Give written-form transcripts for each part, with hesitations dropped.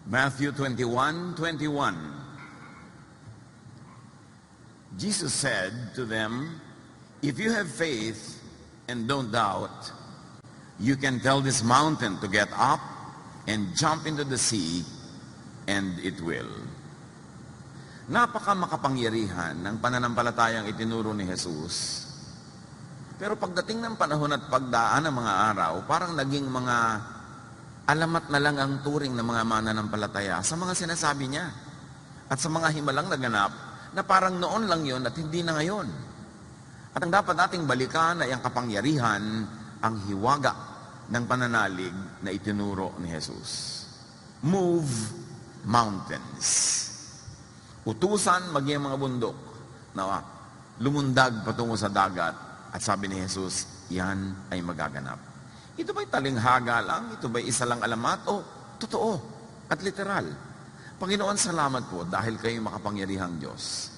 Matthew 21:21. Jesus said to them, "If you have faith and don't doubt, you can tell this mountain to get up and jump into the sea, and it will." Napaka makapangyarihan ng pananampalatayang itinuro ni Jesus. Pero pagdating ng panahon at pagdaan ng mga araw, parang naging mga alamat na lang ang turing ng mga mananampalataya sa mga sinasabi niya at sa mga himalang naganap na parang noon lang yon at hindi na ngayon. At ang dapat nating balikan ay ang kapangyarihan, ang hiwaga ng pananalig na itinuro ni Jesus. Move mountains. Utusan maging mga bundok na lumundag patungo sa dagat. At sabi ni Jesus, yan ay magaganap. Ito ba'y talinghaga lang? Ito ba'y isa lang alamat? O totoo at literal. Panginoon, salamat po dahil kayo makapangyarihang Diyos.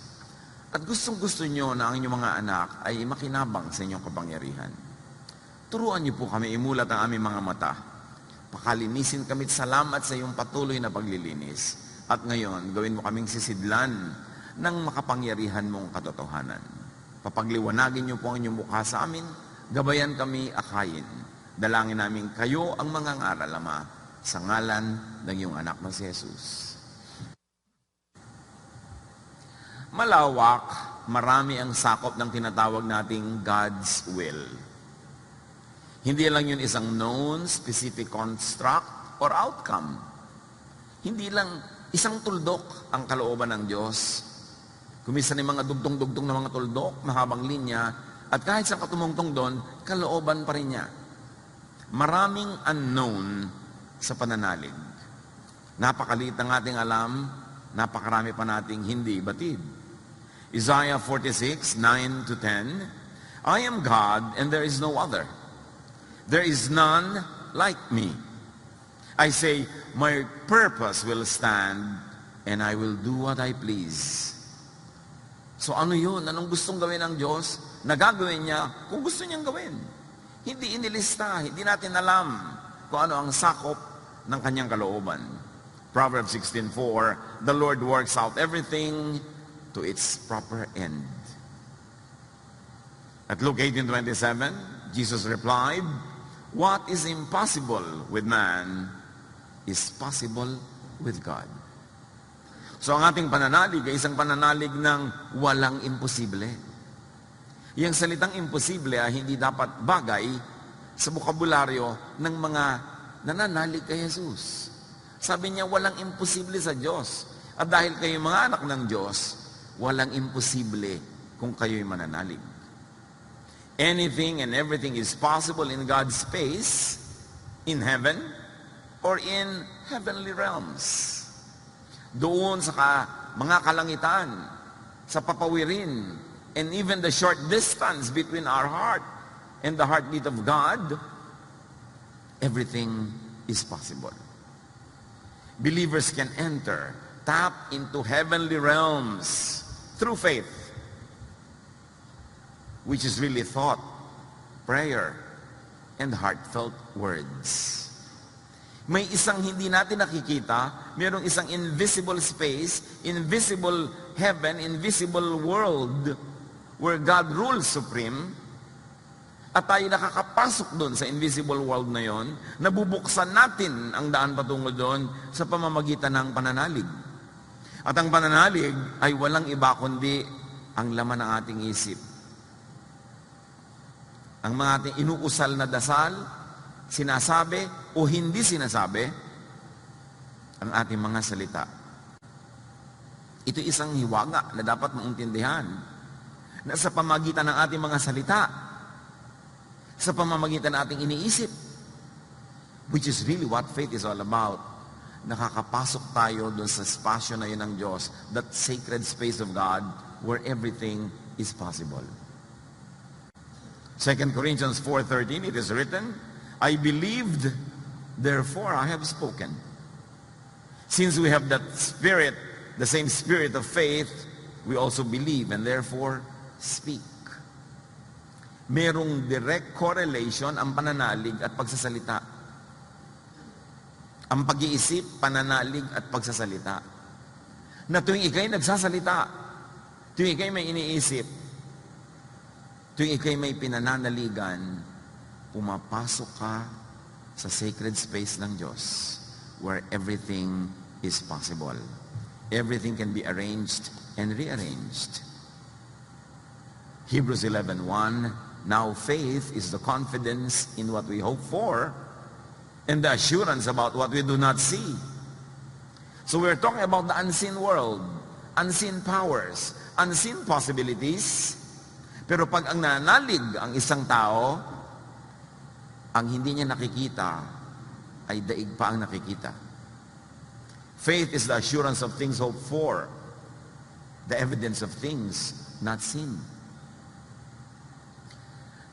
At gustong-gusto nyo na ang inyong mga anak ay makinabang sa inyong kapangyarihan. Turuan niyo po kami imulat ang aming mga mata. Pakalinisin kami at salamat sa iyong patuloy na paglilinis. At ngayon, gawin mo kaming sisidlan ng makapangyarihan mong katotohanan. Papagliwanagin niyo po ang inyong mukha sa amin, gabayan kami akayin. Dalangin namin kayo ang mga ngaral, Ama, sa ngalan ng iyong anak na si Jesus. Malawak, marami ang sakop ng tinatawag nating God's will. Hindi lang yun isang known, specific construct or outcome. Hindi lang isang tuldok ang kalooban ng Diyos. Kumisan yung mga dugtong-dugtong na mga tuldok, mahabang linya, at kahit sa katumungtong doon, kalooban pa rin niya. Maraming unknown sa pananalig. Napakaliit ang ating alam, napakarami pa nating hindi batid. Isaiah 46:9-10, "I am God and there is no other. There is none like me. I say, my purpose will stand and I will do what I please." So ano yun? Anong gustong gawin ng Diyos? Nagagawin niya kung gusto niyang gawin. Hindi inilista, hindi natin alam kung ano ang sakop ng kanyang kalooban. Proverbs 16:4, "The Lord works out everything to its proper end." At Luke 18:27, Jesus replied, "What is impossible with man is possible with God." So ang ating pananalig ay isang pananalig ng walang imposible. Yung salitang imposible ay hindi dapat bagay sa bokabularyo ng mga nananalig kay Jesus. Sabi niya, walang imposible sa Diyos. At dahil kayo mga anak ng Diyos, walang imposible kung kayo'y mananalig. Anything and everything is possible in God's space, in heaven, or in heavenly realms. Doon sa mga kalangitan, sa papawirin, and even the short distance between our heart and the heartbeat of God, everything is possible. Believers can enter, tap into heavenly realms through faith, which is really thought, prayer, and heartfelt words. May isang hindi natin nakikita, mayroong isang invisible space, invisible heaven, invisible world where God rules supreme, at tayo nakakapasok doon sa invisible world na yon, nabubuksan natin ang daan patungo doon sa pamamagitan ng pananalig. At ang pananalig ay walang iba kundi ang laman ng ating isip. Ang mga ating inuusal na dasal, sinasabi o hindi sinasabi, ang ating mga salita. Ito isang hiwaga na dapat maintindihan na sa pamagitan ng ating mga salita, sa pamamagitan ng ating iniisip, which is really what faith is all about, nakakapasok tayo doon sa spasyo na yun ng Diyos, that sacred space of God where everything is possible. 2 Corinthians 4:13, it is written, "I believed, therefore I have spoken." Since we have that spirit, the same spirit of faith, we also believe and therefore speak. Merong direct correlation ang pananalig at pagsasalita. Ang pag-iisip, pananalig at pagsasalita. Na tuwing ikay nagsasalita, tuwing ikay may iniisip, tuwing ikay may pinananaligan, pumapasok ka sa sacred space ng Diyos where everything is possible. Everything can be arranged and rearranged. Hebrews 11:1, now faith is the confidence in what we hope for and the assurance about what we do not see. So we're talking about the unseen world, unseen powers, unseen possibilities. Pero pag ang nanalig ang isang tao, ang hindi niya nakikita ay daig pa ang nakikita. Faith is the assurance of things hoped for, the evidence of things not seen.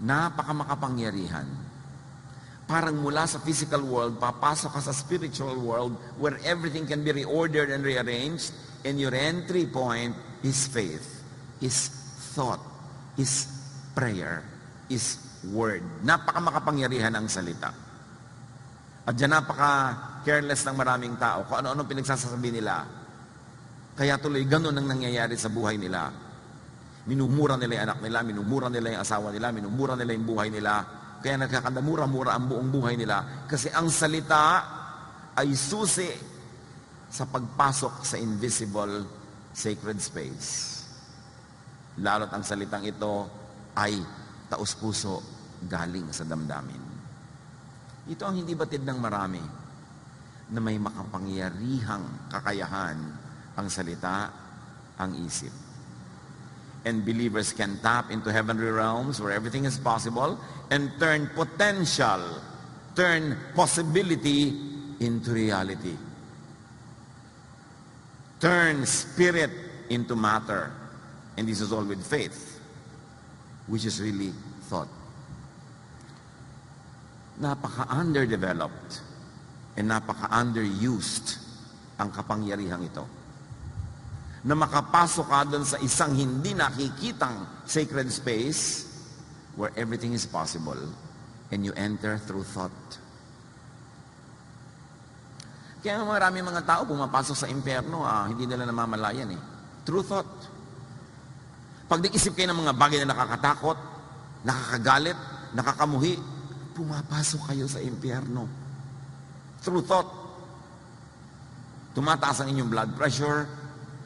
Napakamakapangyarihan. Parang mula sa physical world, papasok ka sa spiritual world where everything can be reordered and rearranged, and your entry point is faith, is thought, is prayer, is word. Napakamakapangyarihan ang salita. At dyan napaka-careless ng maraming tao kung ano-ano pinagsasabi nila. Kaya tuloy ganun ang nangyayari sa buhay nila. Minumura nila yung anak nila, minumura nila yung asawa nila, minumura nila yung buhay nila. Kaya nagkakandamura-mura ang buong buhay nila. Kasi ang salita ay susi sa pagpasok sa invisible sacred space. Lalo't ang salitang ito ay taus-puso galing sa damdamin. Ito ang hindi batid ng marami na may makapangyarihang kakayahan ang salita, ang isip. And believers can tap into heavenly realms where everything is possible and turn potential, turn possibility into reality. Turn spirit into matter. And this is all with faith, which is really thought. Napaka-underdeveloped and napaka-underused ang kapangyarihang ito. Na makapasok ka doon sa isang hindi nakikitang sacred space where everything is possible and you enter through thought. Kaya maraming mga tao pumapasok sa impyerno, hindi nila namamalayan through thought. Pag nag-isip kayo ng mga bagay na nakakatakot, nakakagalit, nakakamuhi, pumapasok kayo sa impyerno. Through thought. Tumataas ang inyong blood pressure,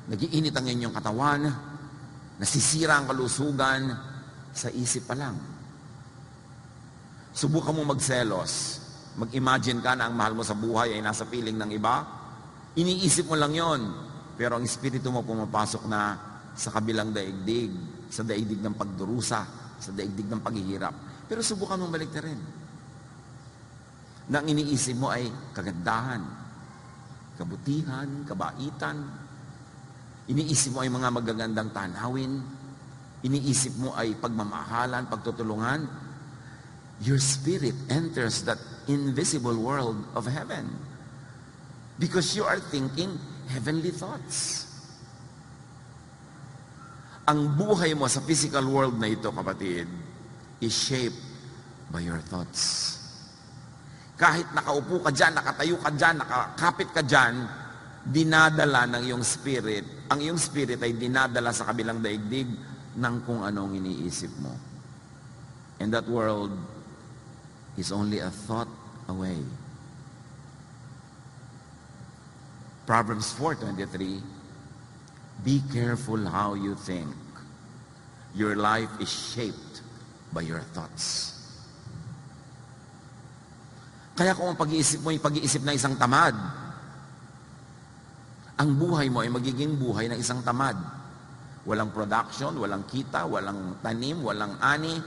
nagiinit ang inyong katawan, nasisira ang kalusugan sa isip pa lang. Subukan mo magselos. Mag-imagine ka na ang mahal mo sa buhay ay nasa piling ng iba. Iniisip mo lang yon, pero ang espiritu mo pumapasok na sa kabilang daigdig, sa daigdig ng pagdurusa, sa daigdig ng paghihirap. Pero subukan mong balik na rin. Na ang iniisip mo ay kagandahan, kabutihan, kabaitan. Iniisip mo ay mga magagandang tanawin. Iniisip mo ay pagmamahalan, pagtutulungan. Your spirit enters that invisible world of heaven because you are thinking heavenly thoughts. Ang buhay mo sa physical world na ito, kapatid, is shaped by your thoughts. Kahit nakaupo ka dyan, nakatayo ka dyan, nakakapit ka dyan, dinadala ng iyong spirit. Ang iyong spirit ay dinadala sa kabilang daigdig ng kung anong iniisip mo. And that world is only a thought away. Proverbs 4:23, be careful how you think. Your life is shaped by your thoughts. Kaya kung ang pag-iisip mo ay pag-iisip na isang tamad, ang buhay mo ay magiging buhay ng isang tamad. Walang production, walang kita, walang tanim, walang ani,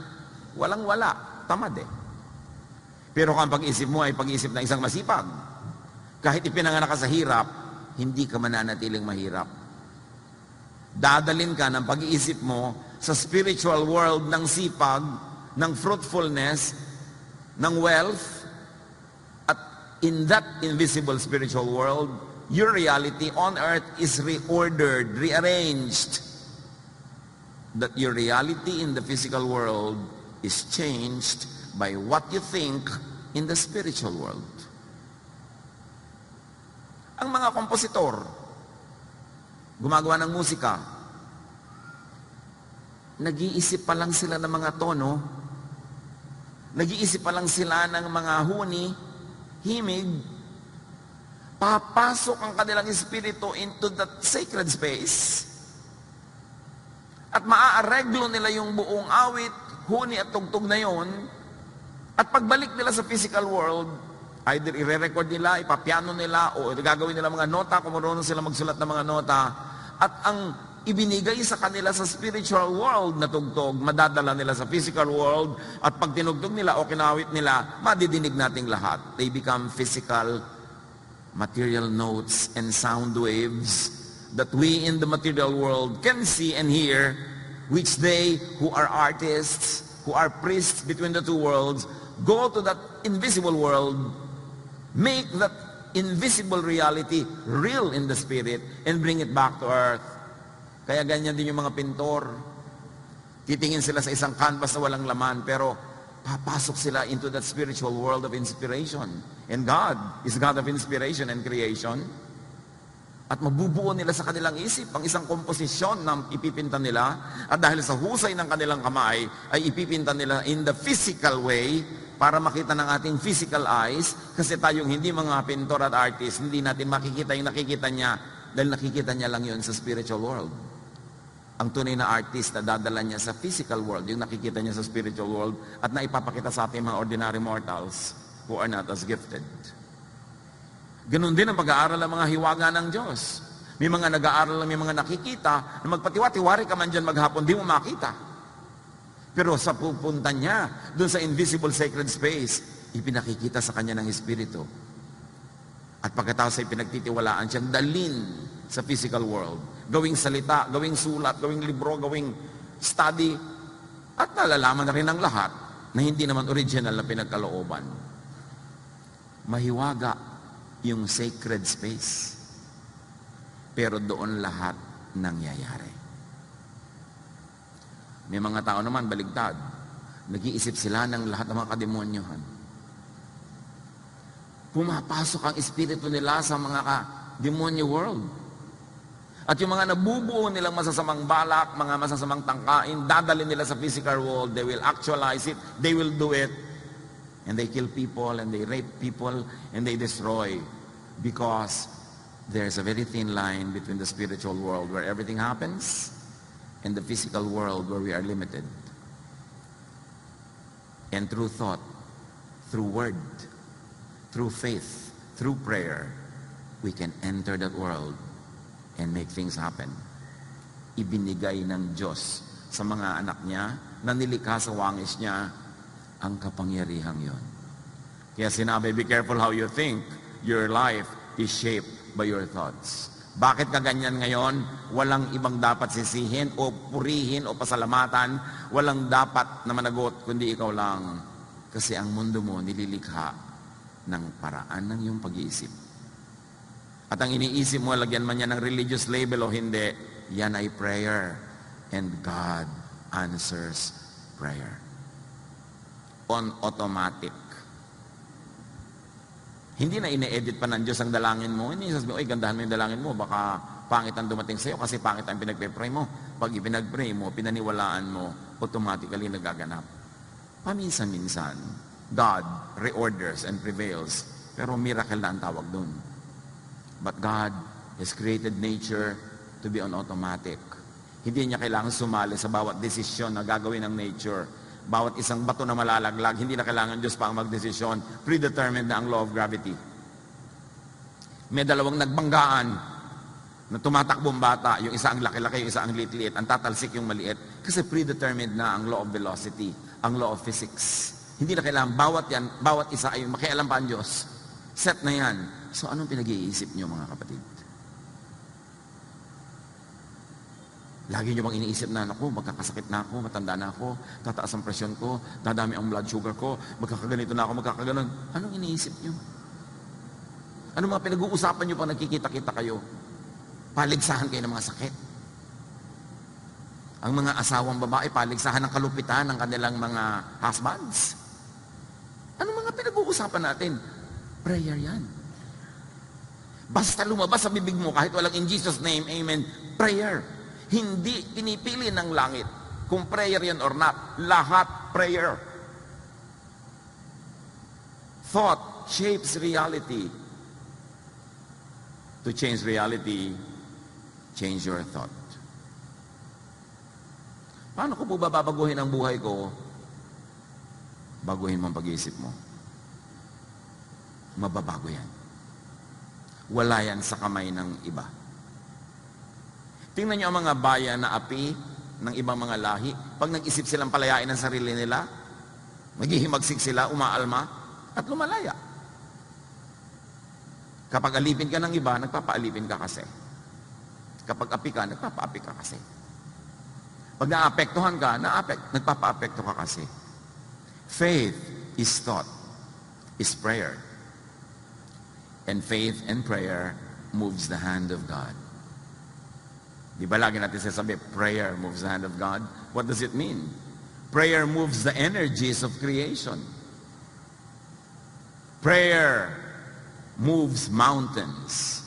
walang wala. Tamad Pero kung ang pag-iisip mo ay pag-iisip na isang masipag, kahit ipinanganak ka sa hirap, hindi ka mananatiling mahirap. Dadalin ka ng pag-iisip mo sa spiritual world ng sipag, ng fruitfulness, ng wealth, at in that invisible spiritual world, your reality on earth is reordered, rearranged. That your reality in the physical world is changed by what you think in the spiritual world. Ang mga kompositor, gumagawa ng musika, nag-iisip pa lang sila ng mga tono, nag-iisip pa lang sila ng mga huni, himig, papasok ang kanilang espiritu into that sacred space at maaareglo nila yung buong awit, huni at tugtog na yon. At pagbalik nila sa physical world, either i-record nila, ipapiano nila, o gagawin nila mga nota, kung marunong sila magsulat ng mga nota. At ang ibinigay sa kanila sa spiritual world na tugtog, madadala nila sa physical world. At pag tinugtog nila o kinawit nila, madidinig nating lahat. They become physical, material notes and sound waves that we in the material world can see and hear, which they who are artists, who are priests between the two worlds, go to that invisible world, make that invisible reality real in the spirit, and bring it back to earth. Kaya ganyan din yung mga pintor. Titingin sila sa isang canvas na walang laman, pero papasok sila into that spiritual world of inspiration. And God is God of inspiration and creation. At mabubuo nila sa kanilang isip ang isang komposisyon na ipipinta nila. At dahil sa husay ng kanilang kamay, ay ipipinta nila in the physical way para makita ng ating physical eyes. Kasi tayong hindi mga pintor at artist, hindi natin makikita yung nakikita niya dahil nakikita niya lang yun sa spiritual world. Ang tunay na artist na dadala niya sa physical world, yung nakikita niya sa spiritual world at naipapakita sa ating mga ordinary mortals who are not as gifted. Ganun din ang pag-aaral ng mga hiwaga ng Diyos. May mga nag-aaral, may mga nakikita na magpatiwa-tiwari ka man dyan maghapon, di mo makita. Pero sa pupunta niya, doon sa invisible sacred space, ipinakikita sa kanya ng Espiritu. At pagkatapos ay pinagtitiwalaan siyang dalin sa physical world. Gawing salita, gawing sulat, gawing libro, gawing study. At nalalaman na rin ng lahat na hindi naman original na pinagkalooban. Mahiwaga yung sacred space. Pero doon lahat nangyayari. May mga tao naman baligtad. Nag-iisip sila ng lahat ng mga kademonyohan. Pumapasok ang espiritu nila sa mga demonyo world. At yung mga nabubuo nilang masasamang balak, mga masasamang tangkain, dadalhin nila sa physical world, they will actualize it, they will do it. And they kill people, and they rape people, and they destroy. Because there's a very thin line between the spiritual world where everything happens and the physical world where we are limited. And through thought, through word, through faith, through prayer, we can enter that world and make things happen. Ibinigay ng Diyos sa mga anak niya na nilikha sa wangis niya ang kapangyarihang yon. Kaya sinabi, be careful how you think. Your life is shaped by your thoughts. Bakit ka ganyan ngayon? Walang ibang dapat sisihin o purihin o pasalamatan. Walang dapat na managot, kundi ikaw lang. Kasi ang mundo mo nililikha ng paraan ng iyong pag-iisip. At ang iniisip mo, lagyan man yan ng religious label o hindi, yan ay prayer. And God answers prayer. On automatic. Hindi na ine-edit pa ng Diyos ang dalangin mo. Hindi sasabihin, oy, gandahan mo yung dalangin mo. Baka pangit ang dumating sa'yo kasi pangit ang pinagpe-pray mo. Pag ipinag-pray mo, pinaniwalaan mo, automatically nagaganap. Paminsan-minsan, God reorders and prevails. Pero miracle na ang tawag dun. But God has created nature to be on automatic. Hindi niya kailangan sumali sa bawat desisyon na gagawin ng nature. Bawat isang bato na malalaglag, hindi na kailangan Diyos pa ang magdesisyon. Predetermined na ang law of gravity. May dalawang nagbanggaan na tumatakbong bata. Yung isa ang laki-laki, yung isa ang liit-liit. Ang tatalsik yung maliit. Kasi predetermined na ang law of velocity, ang law of physics. Hindi na kailangan bawat isa ay makialam pa ang Diyos. Set na yan. So anong pinag-iisip niyo mga kapatid? Lagi nyo bang iniisip na, naku, magkakasakit na ako, matanda na ako, tataas ang presyon ko, dadami ang blood sugar ko, magkakaganito na ako, magkakaganon. Anong iniisip nyo? Ano mga pinag-uusapan nyo pag nagkikita-kita kayo? Paligsahan kayo ng mga sakit. Ang mga asawang babae, paligsahan ng kalupitan ng kanilang mga husbands. Ano mga pinag-uusapan natin? Prayer yan. Basta lumabas sa bibig mo, kahit walang in Jesus' name, amen, prayer. Hindi pinipili ng langit kung prayer yan or not. Lahat prayer. Thought shapes reality. To change reality, change your thought. Paano ko po babaguhin ang buhay ko? Baguhin mo ang pag-iisip mo. Mababago yan. Wala yan sa kamay ng iba. Tingnan niyo ang mga bayan na api ng ibang mga lahi. Pag nag-isip silang palayain ang sarili nila, maghihimagsik sila, umaalma, at lumalaya. Kapag alipin ka ng iba, nagpapaalipin ka kasi. Kapag api ka, nagpapaapi ka kasi. Pag naapektuhan ka, nagpapaapekto ka kasi. Faith is thought, is prayer. And faith and prayer moves the hand of God. Di ba lagi natin sasabi, prayer moves the hand of God? What does it mean? Prayer moves the energies of creation. Prayer moves mountains.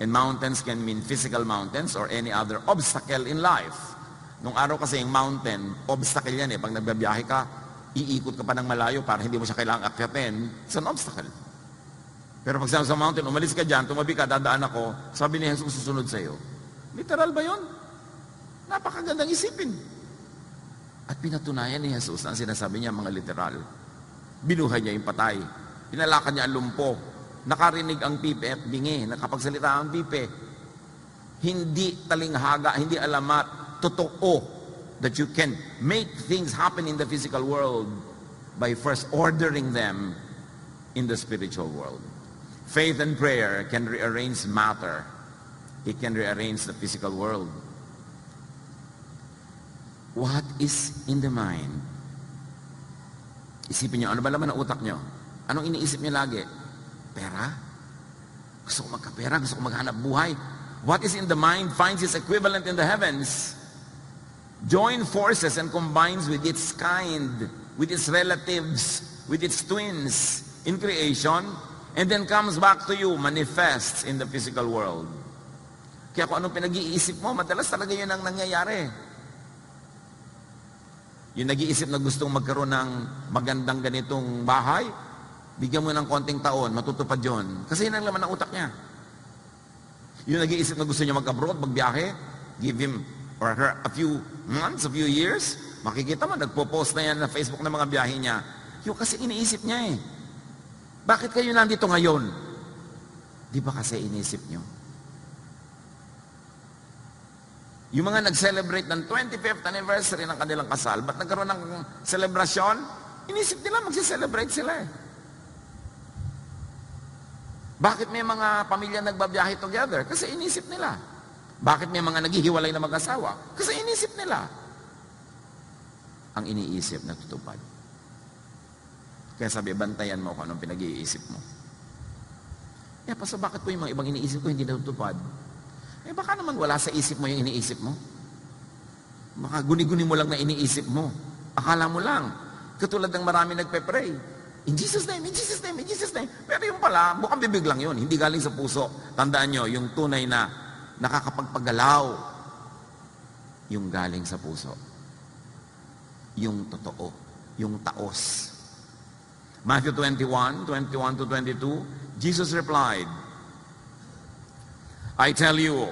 And mountains can mean physical mountains or any other obstacle in life. Nung araw kasi yung mountain, obstacle yan eh. Pag nagbabiyahe ka, iikot ka pa ng malayo para hindi mo siya kailangang akyatin. It's an obstacle. Pero pag sa mountain, umalis ka dyan, tumabi ka, dadaan ako, sabi ni Jesus, susunod sa iyo. Literal ba yun? Napakagandang isipin. At pinatunayan ni Jesus na ang sinasabi niya mga literal. Binuhay niya yung patay. Pinalakad niya ang lumpo. Nakarinig ang pipe at bingi. Nakapagsalita ang pipe. Hindi talinghaga, hindi alamat, totoo that you can make things happen in the physical world by first ordering them in the spiritual world. Faith and prayer can rearrange matter. It can rearrange the physical world. What is in the mind? Isipin nyo, ano ba laman ang utak nyo? Anong iniisip nyo lagi? Pera? Gusto ko magkapera, gusto ko maghanap buhay. What is in the mind finds its equivalent in the heavens. Join forces and combines with its kind, with its relatives, with its twins in creation, and then comes back to you, manifests in the physical world. Kaya kung anong pinag-iisip mo, madalas talaga yun ang nangyayari. Yung nag-iisip na gustong magkaroon ng magandang ganitong bahay, bigyan mo ng konting taon, matutupad yun. Kasi yun ang laman ng utak niya. Yung nag-iisip na gusto niya mag-abroad, magbiyahe, give him or her a few months, a few years, makikita mo, nagpo-post na yan na Facebook ng mga biyahe niya. Yung kasi iniisip niya eh. Bakit kayo nandito ngayon? Di ba kasi iniisip nyo? Yung mga nag-celebrate ng 25th anniversary ng kanilang kasal, ba't nagkaroon ng celebration? Inisip nila, magsi-celebrate sila eh. Bakit may mga pamilya nagbabiyahe together? Kasi inisip nila. Bakit may mga naghihiwalay na mag-asawa? Kasi inisip nila. Ang iniisip natutupad. Kaya sabi, bantayan mo kung anong pinag-iisip mo. Paso, bakit po yung mga ibang iniisip ko hindi natutupad? Baka naman wala sa isip mo yung iniisip mo. Baka guni-guni mo lang na iniisip mo. Akala mo lang. Katulad ng marami nagpe-pray. In Jesus' name, in Jesus' name, in Jesus' name. Pero yung pala, bukang bibig lang yun. Hindi galing sa puso. Tandaan nyo, yung tunay na nakakapagpagalaw, yung galing sa puso. Yung totoo. Yung taos. Matthew 21 to 22, Jesus replied, I tell you,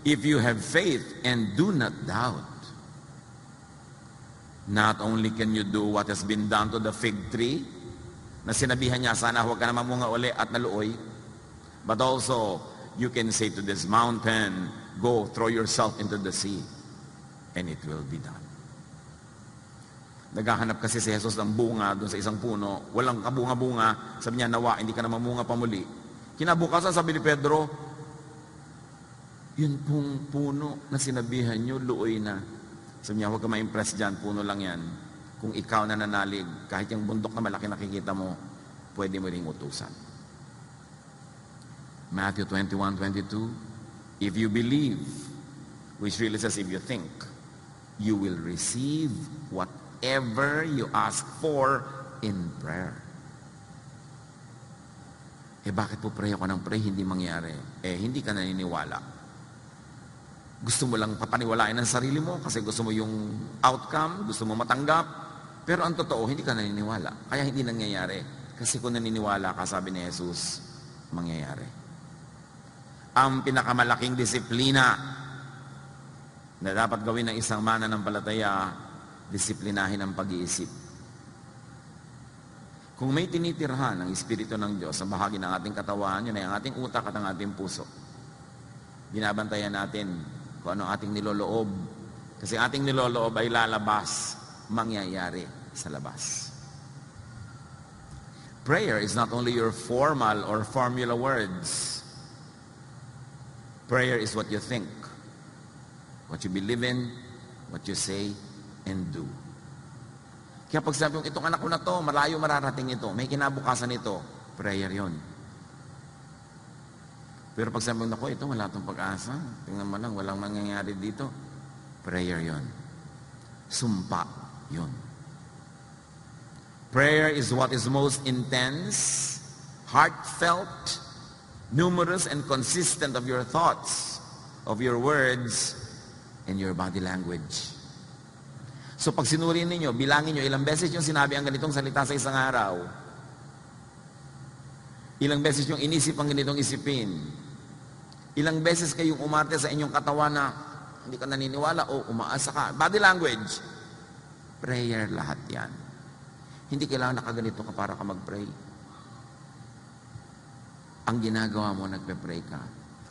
if you have faith and do not doubt, not only can you do what has been done to the fig tree, na sinabihan niya, sana huwag ka na mamunga uli at naluoy, but also, you can say to this mountain, go throw yourself into the sea, and it will be done. Naghahanap kasi si Jesus ng bunga doon sa isang puno. Walang kabunga-bunga. Sabi niya, nawa, hindi ka na mamunga pa muli. Kinabukasan, sabi ni Pedro, yun pong puno na sinabihan nyo, luoy na. Sabi niya, huwag ka ma-impress dyan, puno lang yan. Kung ikaw na nanalig, kahit yung bundok na malaki nakikita mo, pwede mo ring utusan. Matthew 21:22, if you believe, which really says if you think, you will receive whatever you ask for in prayer. Bakit po pray ako ng pray, hindi mangyari? Hindi ka naniniwala. Gusto mo lang papaniwalain ang sarili mo kasi gusto mo yung outcome, gusto mo matanggap. Pero ang totoo, hindi ka naniniwala. Kaya hindi nangyayari. Kasi kung naniniwala ka, sabi ni Jesus, mangyayari. Ang pinakamalaking disiplina na dapat gawin ng isang mananampalataya, disiplinahin ang pag-iisip. Kung may tinitirhan ng Espiritu ng Diyos sa bahagi ng ating katawan, yun ay ang ating utak at ang ating puso. Binabantayan natin kung ano ating niloloob. Kasi ating niloloob ay lalabas, mangyayari sa labas. Prayer is not only your formal or formula words. Prayer is what you think, what you believe in, what you say, and do. Kaya pag sabi mo, itong anak ko na to, malayo mararating ito, may kinabukasan ito, prayer yon. Pero pag sabi mo, naku, ito wala itong pag-asa, tingnan mo lang, walang mangyayari dito, prayer yon. Sumpa yon. Prayer is what is most intense, heartfelt, numerous and consistent of your thoughts, of your words, and your body language. So pag sinuri ninyo, bilangin nyo, ilang beses yung sinabi ang ganitong salita sa isang araw. Ilang beses yung inisip ang ganitong isipin. Ilang beses kayong umarte sa inyong katawan na hindi ka naniniwala o umaasa ka. Body language. Prayer lahat yan. Hindi kailangan nakaganito ka para ka mag-pray. Ang ginagawa mo, nagpe-pray ka.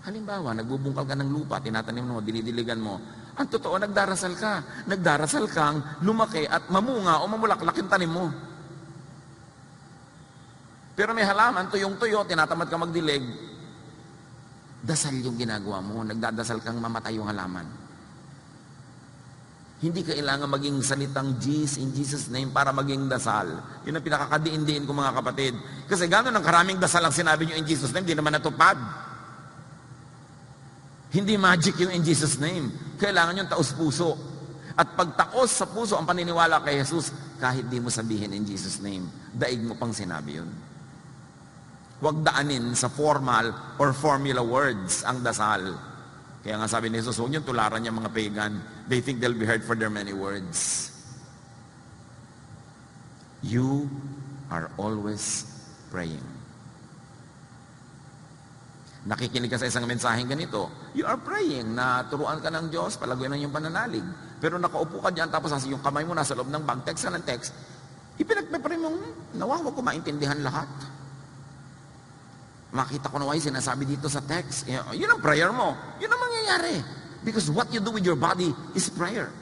Halimbawa, nagbubungkal ka ng lupa, tinatanim mo, dinidiligan mo. Ang totoo, nagdarasal ka. Nagdarasal kang lumaki at mamunga o mamulaklak yung tanim mo. Pero may halaman, tuyong-tuyo, tinatamad ka magdilig. Dasal yung ginagawa mo. Nagdadasal kang mamatay yung halaman. Hindi kailangan maging salitang in Jesus' name para maging dasal. Yun ang pinakakadiin-diin ko mga kapatid. Kasi gano'n ang karaming dasal ang sinabi nyo in Jesus' name, hindi naman natupad. Hindi magic yung in Jesus' name. Kailangan yung taos-puso. At pag taos sa puso ang paniniwala kay Jesus, kahit di mo sabihin in Jesus' name, daig mo pang sinabi yun. Huwag daanin sa formal or formula words ang dasal. Kaya nga sabi ni Jesus, huwag niyong tularan yung mga pagan. They think they'll be heard for their many words. You are always praying. Nakikinig ka sa isang mensaheng ganito, you are praying na turuan ka ng Diyos, palaguin ang iyong pananalig. Pero nakaupo ka dyan, tapos yung kamay mo nasa loob ng bag, text ka ng text, ipinagpe-pray mong, nawa, huwag ko maintindihan lahat. Makita ko na sinasabi dito sa text. Yun ang prayer mo. Yun ang mangyayari. Because what you do with your body is prayer.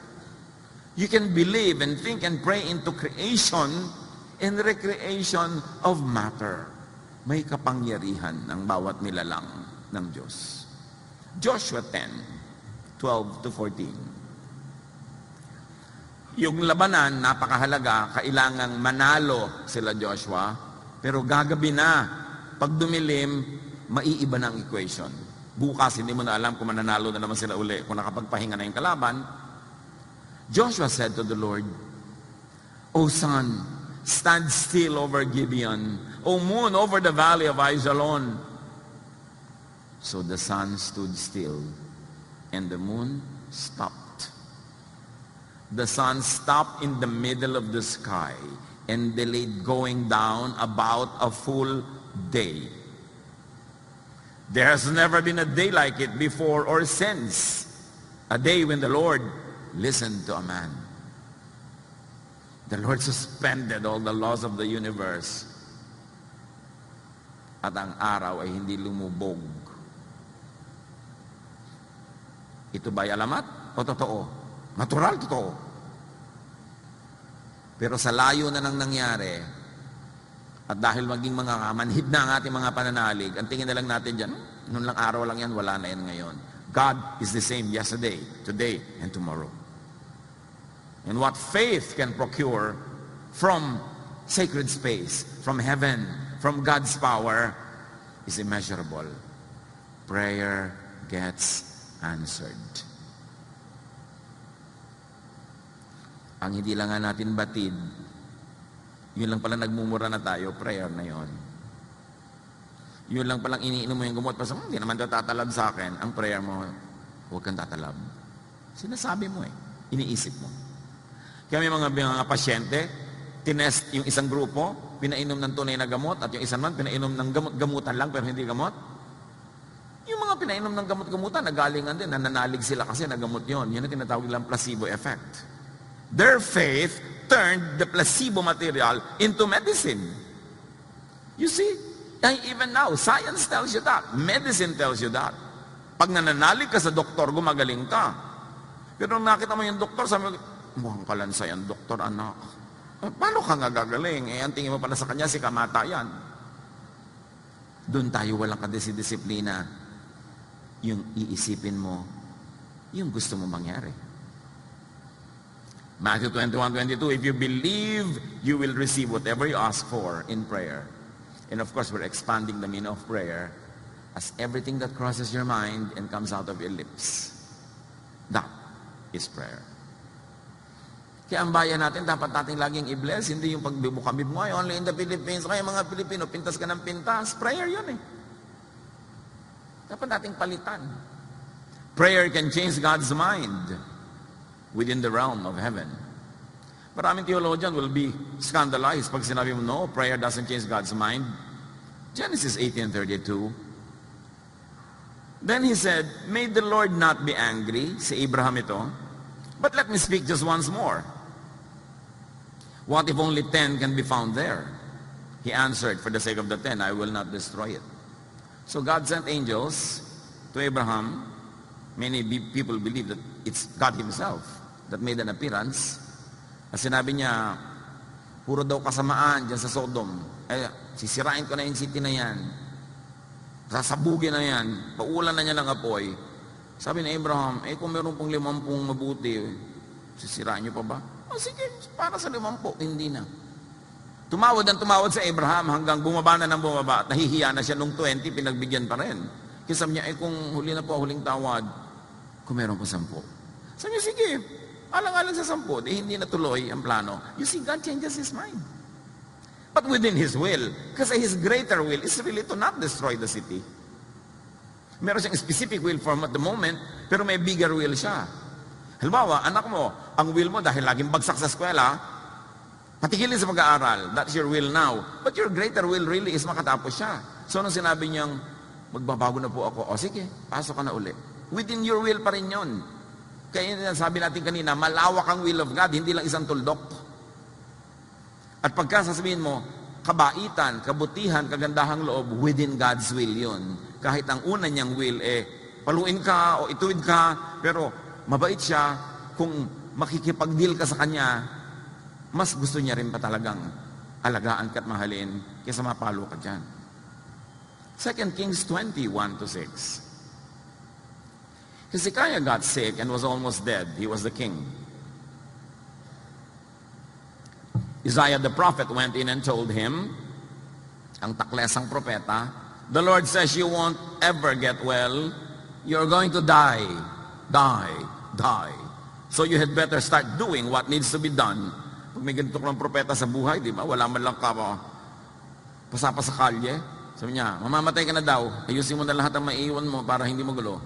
You can believe and think and pray into creation and recreation of matter. May kapangyarihan ang bawat nilalang ng Diyos. Joshua 10:12 to 14. Yung labanan, napakahalaga, kailangang manalo sila Joshua, pero gagabi na. Pag dumilim, maiiba na ang equation. Bukas, hindi mo na alam kung mananalo na naman sila uli. Kung nakapagpahinga na yung kalaban, Joshua said to the Lord, O sun, stand still over Gibeon. O moon, over the valley of Ajalon. So the sun stood still, and the moon stopped. The sun stopped in the middle of the sky, and delayed going down about a full day. There has never been a day like it before or since. A day when the Lord listened to a man. The Lord suspended all the laws of the universe. At ang araw ay hindi lumubog. Ito ba'y alamat o totoo? Natural, totoo. Pero sa layo na nang nangyari, at dahil maging mga manhid na ang ating mga pananalig, ang tingin na lang natin dyan, noon lang araw lang yan, wala na yan ngayon. God is the same yesterday, today, and tomorrow. And what faith can procure from sacred space, from heaven, from God's power, is immeasurable. Prayer gets answered. Ang hindi lang nga natin batid, yun lang pala nagmumura na tayo, prayer na yon. Yun lang palang iniinom mo yung gamot. Kasi hindi naman ito tatalab sa akin. Ang prayer mo, huwag kang tatalab. Sinasabi mo iniisip mo. Kaya may mga pasyente, tinest yung isang grupo, pinainom ng tunay na gamot, at yung isang man, pinainom ng gamutan lang, pero hindi gamot. Yung mga pinainom ng gamot-gamutan, nagalingan din, nananalig sila kasi nagamot yon. Yun ang tinatawag nilang placebo effect. Their faith turned the placebo material into medicine. You see? Even now, science tells you that. Medicine tells you that. Pag nananalig ka sa doktor, gumagaling ka. Pero nung nakita mo yung doktor, sabi mo, mukhang kalansay ang doktor, anak. Paano ka nga gagaling? Ang tingin mo pala sa kanya, si kamatayan. Doon tayo walang kadisiplina. Yung iisipin mo, yung gusto mo mangyari. Matthew 21:22, if you believe, you will receive whatever you ask for in prayer. And of course, we're expanding the meaning of prayer as everything that crosses your mind and comes out of your lips. That is prayer. Kaya ang bayan natin, dapat natin laging i-bless, hindi yung pagbibukabib mo, only in the Philippines. Kaya mga Pilipino, pintas ka ng pintas. Prayer yun Dapat nating palitan. Prayer can change God's mind within the realm of heaven. Maraming theologian will be scandalized pag sinabi mo, no, prayer doesn't change God's mind. Genesis 18:32. Then he said, may the Lord not be angry, si Abraham ito, but let me speak just once more. What if only 10 can be found there? He answered, for the sake of the 10, I will not destroy it. So God sent angels to Abraham. Many people believe that it's God himself that made an appearance. At sinabi niya, puro daw kasamaan dyan sa Sodom. Sisirain ko na yung city na yan. Sasabugin na yan. Paulan na niya ng apoy. Sabi ni Abraham, kung meron pong 50 mabuti, sisirain niyo pa ba? Sige, para sa 50, hindi na. Tumawad sa Abraham hanggang bumaba na ng bumaba at nahihiya na siya nung 20, pinagbigyan pa rin. Kaya sabi niya, kung huli na po, huling tawad, kung meron po 10. Sabi niya, sige, alang-alang sa 10, hindi natuloy ang plano. You see, God changes His mind. But within His will, kasi His greater will is really to not destroy the city. Meron siyang specific will for at the moment, pero may bigger will siya. Halimbawa, anak mo, ang will mo dahil laging bagsak sa eskwela, patigilin sa pag-aaral. That's your will now. But your greater will really is makatapos siya. So, nung sinabi niyang, magbabago na po ako, sige, pasok ka na uli. Within your will pa rin yun. Kaya sabi natin kanina, malawak ang will of God, hindi lang isang tuldok. At pagka sasabihin mo, kabaitan, kabutihan, kagandahang loob, within God's will yun. Kahit ang una niyang will, paluin ka o ituwid ka, pero mabait siya, kung makikipag-deal ka sa Kanya, mas gusto niya rin pa talagang alagaan ka at mahalin kaysa mapalo ka dyan. 2 Kings 20:1-6. Hezekiah got sick and was almost dead. He was the king. Isaiah the prophet went in and told him, ang taklesang propeta, the Lord says you won't ever get well. You're going to die. Die. Die. So you had better start doing what needs to be done. Pag may ganito kang propeta sa buhay, di ba? Wala man lang ka pasapa sa kalye. Sabi niya, mamamatay ka na daw. Ayusin mo na lahat ang maiiwan mo para hindi magulo.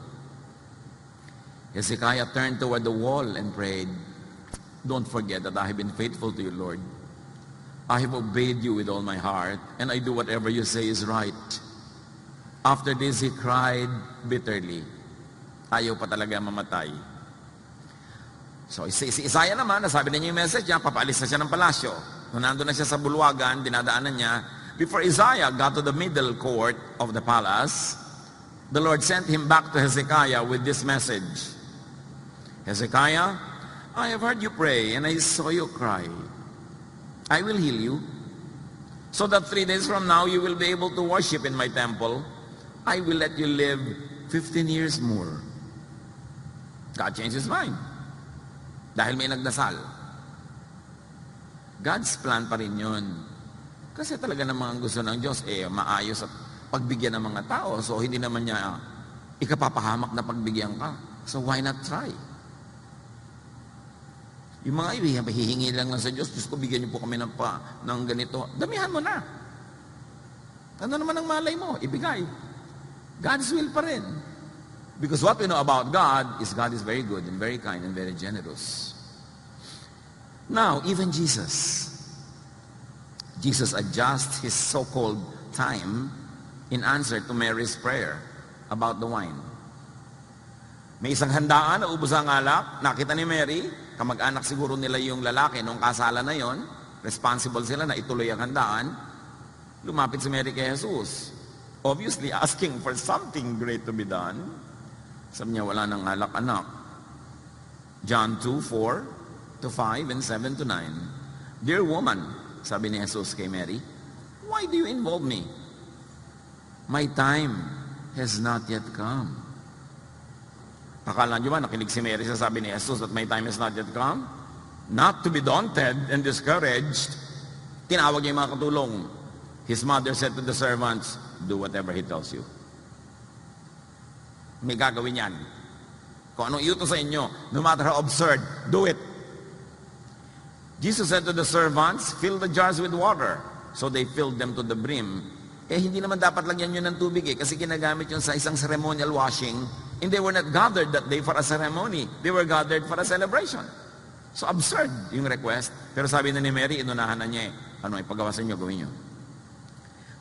Hezekiah turned toward the wall and prayed, don't forget that I have been faithful to you, Lord. I have obeyed you with all my heart, and I do whatever you say is right. After this, he cried bitterly. Ayaw pa talaga mamatay. So, si Isaiah naman, nasabi na niya yung message niya, papaalis na siya ng palasyo. Nung nandun na siya sa bulwagan, dinadaanan niya. Before Isaiah got to the middle court of the palace, the Lord sent him back to Hezekiah with this message. Hezekiah, I have heard you pray, and I saw you cry. I will heal you, so that 3 days from now you will be able to worship in my temple. I will let you live 15 years more. God changed His mind. Dahil may nagdasal. God's plan pa rin yun. Kasi talaga namang gusto ng Diyos, maayos at pagbigyan ng mga tao. So, hindi naman niya ikapapahamak na pagbigyan ka. So, why not try? Yung mga hihingi lang sa Diyos, Diyos ko, bigyan niyo po kami ng ganito. Damihan mo na. Ano naman ang malay mo? Ibigay. God's will pa rin. Because what we know about God is very good and very kind and very generous. Now, even Jesus adjusts his so-called time in answer to Mary's prayer about the wine. May isang handaan na ubos ang alak, nakita ni Mary, kamag-anak siguro nila yung lalaki nung kasalan na yon, responsible sila na ituloy ang handaan, lumapit si Mary kay Jesus. Obviously, asking for something great to be done. Sabi niya, wala nang alak, anak. John 2:4-5 and 7-9. Dear woman, sabi ni Jesus kay Mary, why do you involve me? My time has not yet come. Akala niyo ba, nakinig si Mary sa sabi ni Jesus that my time has not yet come? Not to be daunted and discouraged, tinawag niya yung mga katulong. His mother said to the servants, do whatever he tells you. May gagawin yan. Kung anong iutos sa inyo, no matter how absurd, do it. Jesus said to the servants, fill the jars with water. So they filled them to the brim. Hindi naman dapat lagyan yun ng tubig kasi ginagamit yun sa isang ceremonial washing. And they were not gathered that day for a ceremony. They were gathered for a celebration. So absurd yung request. Pero sabi na ni Mary, inunahan na niya ano, ipagawa sa inyo, gawin nyo.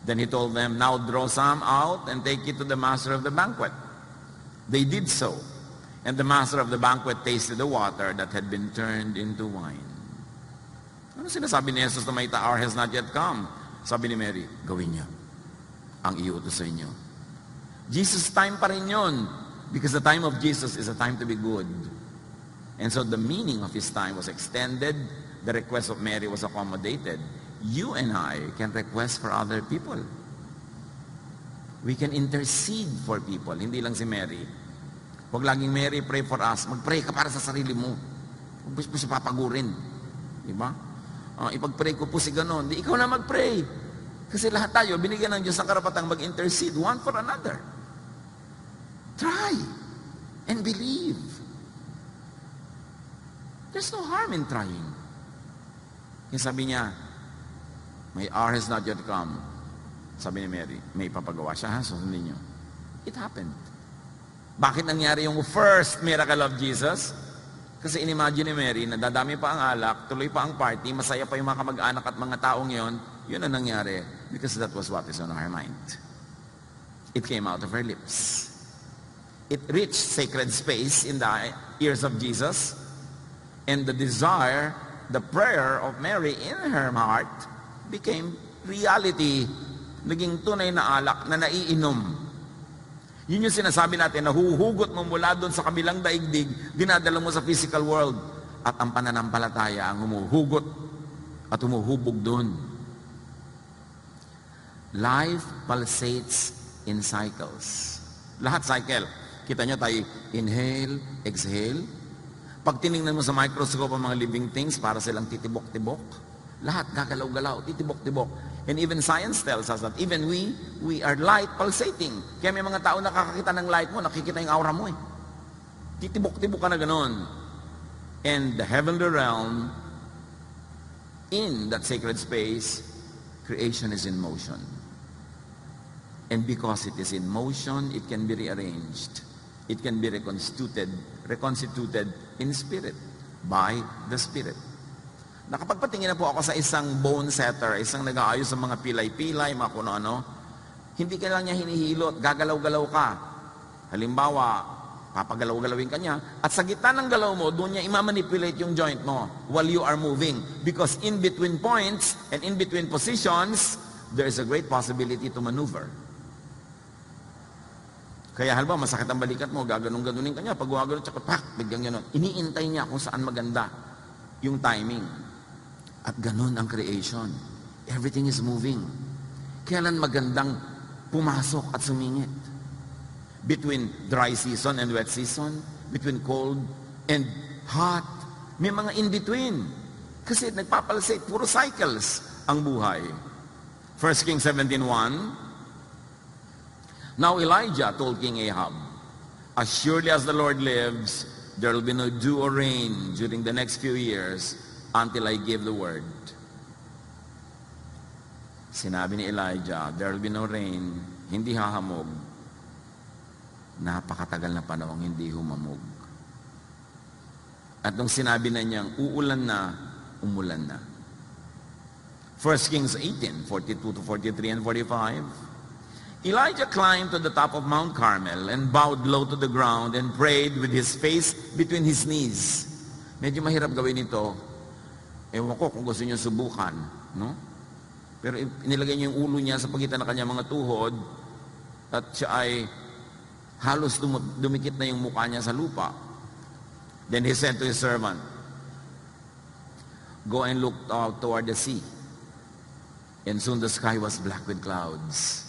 Then he told them, now draw some out and take it to the master of the banquet. They did so. And the master of the banquet tasted the water that had been turned into wine. Ano sinasabi ni Jesus na may hour has not yet come? Sabi ni Mary, gawin niya ang iutos sa inyo. Jesus' time pa rin yun. Because the time of Jesus is a time to be good. And so the meaning of his time was extended. The request of Mary was accommodated. You and I can request for other people. We can intercede for people. Hindi lang si Mary. Huwag laging Mary, pray for us. Mag-pray ka para sa sarili mo. Huwag mo siya papagurin. Diba? Ipag-pray ko po si ganon. Di ikaw na mag-pray. Kasi lahat tayo, binigyan ng Diyos ng karapatang mag-intercede one for another. Try and believe. There's no harm in trying. Yung sabi niya, my hour has not yet come. Sabi ni Mary, may ipapagawa siya, ha? Sundin niyo. It happened. Bakit nangyari yung first miracle of Jesus? Kasi inimagine ni Mary na dadami pa ang alak, tuloy pa ang party, masaya pa yung mga kamag-anak at mga taong yon. Yun ang nangyari because that was what is on her mind. It came out of her lips. It reached sacred space in the ears of Jesus, and the desire, the prayer of Mary in her heart became reality. Naging tunay na alak na naiinom. Yun yung sinasabi natin, nahuhugot mo mula doon sa kabilang daigdig, dinadala mo sa physical world. At ang pananampalataya ang humuhugot at humuhubog doon. Life pulsates in cycles. Lahat cycle. Kita nyo tayo, inhale, exhale. Pag tinignan mo sa microscope ang mga living things, para silang titibok-tibok. Lahat gagalaw-galaw, titibok-tibok. And even science tells us that even we are light pulsating. Kaya may mga tao nakakakita ng light mo, nakikita yung aura mo eh. Titibok-tibok ka na ganon. And the heavenly realm, in that sacred space, creation is in motion. And because it is in motion, it can be rearranged. It can be reconstituted in spirit, by the Spirit. Nakapagpatingin na po ako sa isang bone setter, isang nag-aayos sa mga pilay-pilay, mga kuno ano. Hindi ka lang niya hinihilot, gagalaw-galaw ka. Halimbawa, papagalaw-galawin ka niya, at sa gitna ng galaw mo, doon niya imamanipulate yung joint mo while you are moving. Because in between points and in between positions, there is a great possibility to maneuver. Kaya halimbawa, masakit ang balikat mo, gaganong-ganunin ka niya, pag gumagano, tsaka pak, bigyan gano'n. Iniintay niya kung saan maganda yung timing. At ganun ang creation. Everything is moving. Kailan magandang pumasok at sumingit? Between dry season and wet season, between cold and hot, may mga in-between. Kasi nagpapalsate, puro cycles ang buhay. 1 Kings 17:1, now Elijah told King Ahab, as surely as the Lord lives, there will be no dew or rain during the next few years until I give the word. Sinabi ni Elijah, there will be no rain, hindi hahamog. Napakatagal na panahon hindi humamog. At nung sinabi na niyang uulan na, umulan na. 1 Kings 18, 42 to 43 and 45. Elijah climbed to the top of Mount Carmel and bowed low to the ground and prayed with his face between his knees. Medyo mahirap gawin ito. Ewan ko kung gusto niyo subukan, no? Pero inilagay niya yung ulo niya sa pagitan ng kanyang mga tuhod at siya ay halos dumikit na yung mukha niya sa lupa. Then he said to his servant, go and look out toward the sea. And soon the sky was black with clouds.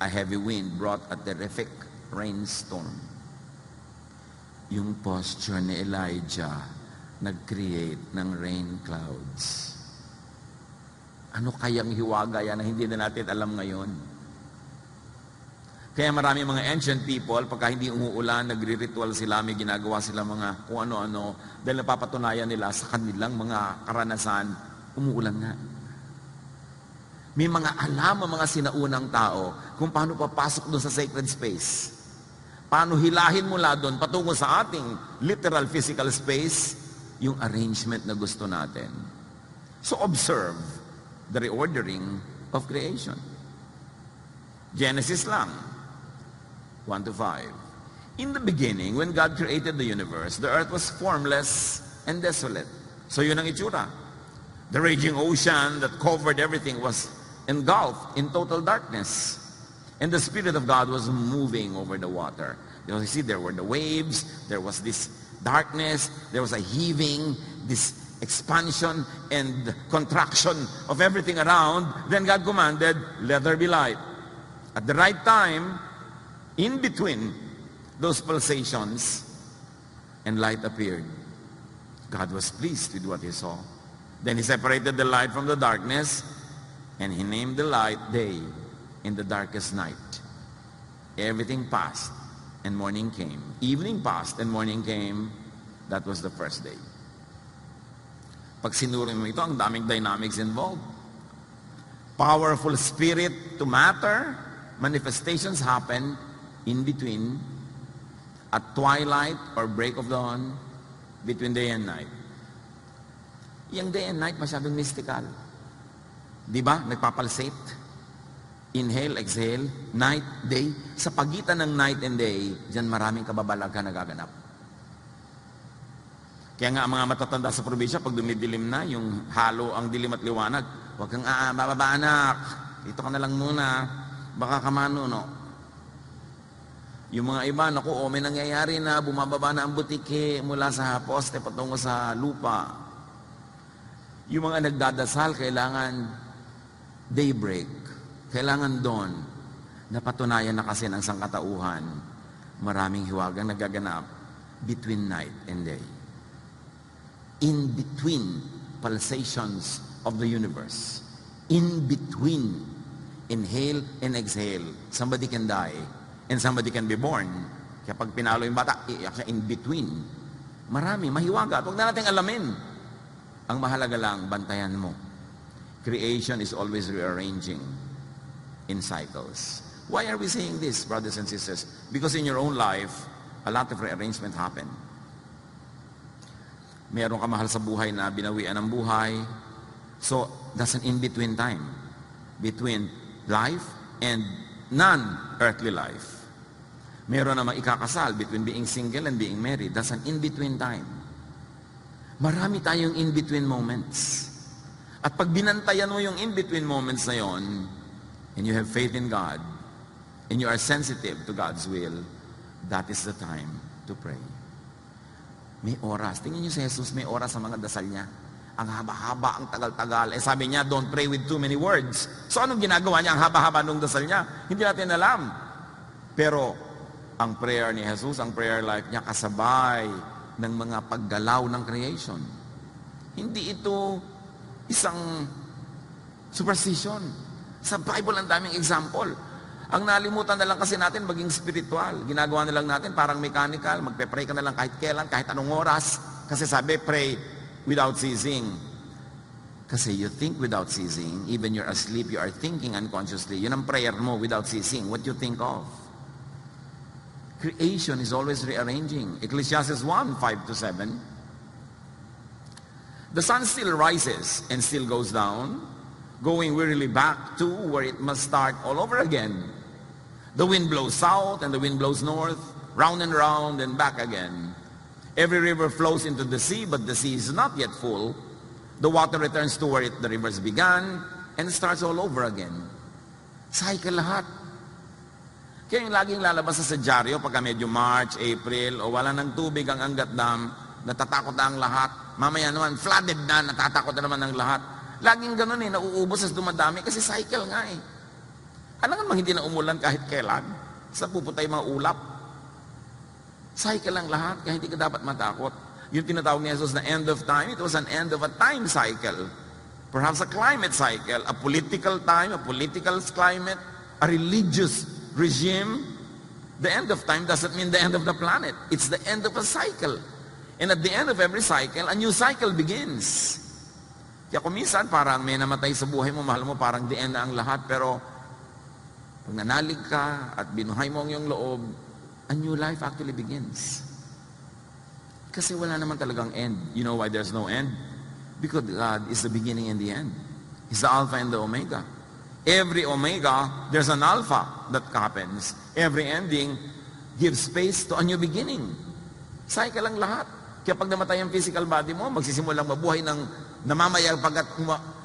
A heavy wind brought a terrific rainstorm. Yung posture ni Elijah nag-create ng rain clouds. Ano kayang hiwaga yan na hindi na natin alam ngayon? Kaya marami mga ancient people, pagka hindi umuulan, nagre-ritual sila, may ginagawa sila mga kung ano-ano, dahil napapatunayan nila sa kanilang mga karanasan, umuulan nga. May mga alam ang mga sinaunang tao kung paano papasok doon sa sacred space. Paano hilahin mula doon patungo sa ating literal physical space, yung arrangement na gusto natin. So observe the reordering of creation. Genesis lang, 1 to 5. In the beginning, when God created the universe, the earth was formless and desolate. So yun ang itsura. The raging ocean that covered everything was engulfed in total darkness. And the Spirit of God was moving over the water. You see, there were the waves, there was this darkness, there was a heaving, this expansion and contraction of everything around. Then God commanded, let there be light. At the right time, in between those pulsations, and light appeared. God was pleased with what he saw. Then he separated the light from the darkness, and he named the light day in the darkest night. Everything passed, and morning came. Evening passed, and morning came. That was the first day. Pag sinuri mo ito, ang daming dynamics involved. Powerful spirit to matter, manifestations happen in between, at twilight or break of dawn, between day and night. Yung day and night masyadong mystical. Di ba? Nagpapalsate. Inhale, exhale, night, day. Sa pagitan ng night and day, dyan maraming kababalagan nagaganap. Kaya nga ang mga matatanda sa probinsya, pag dumidilim na, yung halo ang dilim at liwanag, huwag kang bababa anak, dito ka na lang muna, baka kamano, no? Yung mga iba, naku, may nangyayari na, bumababa na ang butike mula sa poste patungo sa lupa. Yung mga nagdadasal, kailangan daybreak, kailangan dawn. Napatunayan na kasi ng sangkatauhan, maraming hiwagang nagaganap between night and day. In between pulsations of the universe, in between inhale and exhale, somebody can die and somebody can be born. Kaya pag pinalo yung bata, iyak siya in between. Marami, mahiwaga. At huwag na natin alamin. Ang mahalaga lang, bantayan mo. Creation is always rearranging in cycles. Why are we saying this, brothers and sisters? Because in your own life, a lot of rearrangement happen. Meron ka mahal sa buhay na binawian ng buhay. So, that's an in-between time. Between life and non-earthly life. Meron namang ikakasal between being single and being married. That's an in-between time. Marami tayong in-between moments. At pag binantayan mo yung in-between moments na yon, and you have faith in God, and you are sensitive to God's will, that is the time to pray. May oras. Tingnan niyo si Jesus, may oras sa mga dasal niya. Ang haba-haba, ang tagal-tagal. Eh sabi niya, don't pray with too many words. So anong ginagawa niya? Ang haba-haba nung dasal niya. Hindi natin alam. Pero ang prayer ni Jesus, ang prayer life niya, kasabay ng mga paggalaw ng creation. Hindi ito isang superstition. Sa Bible, ang daming example. Ang nalimutan na lang kasi natin maging spiritual. Ginagawa na lang natin parang mechanical. Magpe-pray ka na lang kahit kailan, kahit anong oras. Kasi sabi, pray without ceasing. Kasi you think without ceasing, even you're asleep, you are thinking unconsciously. Yun ang prayer mo without ceasing. What you think of? Creation is always rearranging. Ecclesiastes 1:5-7. The sun still rises and still goes down, going wearily back to where it must start all over again. The wind blows south and the wind blows north, round and back again. Every river flows into the sea, but the sea is not yet full. The water returns to where the rivers began and starts all over again. Cycle lahat. Kaya yung laging lalabas sa dyaryo pagka medyo March, April, o wala ng tubig ang Angat Dam, natatakot na ang lahat. Mamaya naman, flooded na, natatakot na naman ang lahat. Laging ganun nauubos as dumadami kasi cycle nga eh. Alam nga hindi na umulan kahit kailan. Sa pupunta yung mga ulap. Cycle lang lahat, kaya hindi ka dapat matakot. Yung tinatawag ni Jesus na end of time, it was an end of a time cycle. Perhaps a climate cycle, a political time, a political climate, a religious regime. The end of time doesn't mean the end of the planet. It's the end of a cycle. And at the end of every cycle, a new cycle begins. Kaya kung minsan parang may namatay sa buhay mo, mahal mo parang the end na ang lahat, pero pag nanalig ka at binuhay mo ang iyong loob, a new life actually begins. Kasi wala naman talagang end. You know why there's no end? Because God is the beginning and the end. He's the Alpha and the Omega. Every Omega, there's an Alpha that happens. Every ending gives space to a new beginning. Cycle lang lahat. Kaya pag namatay ang physical body mo, magsisimulang mabuhay ng namamayag pagkat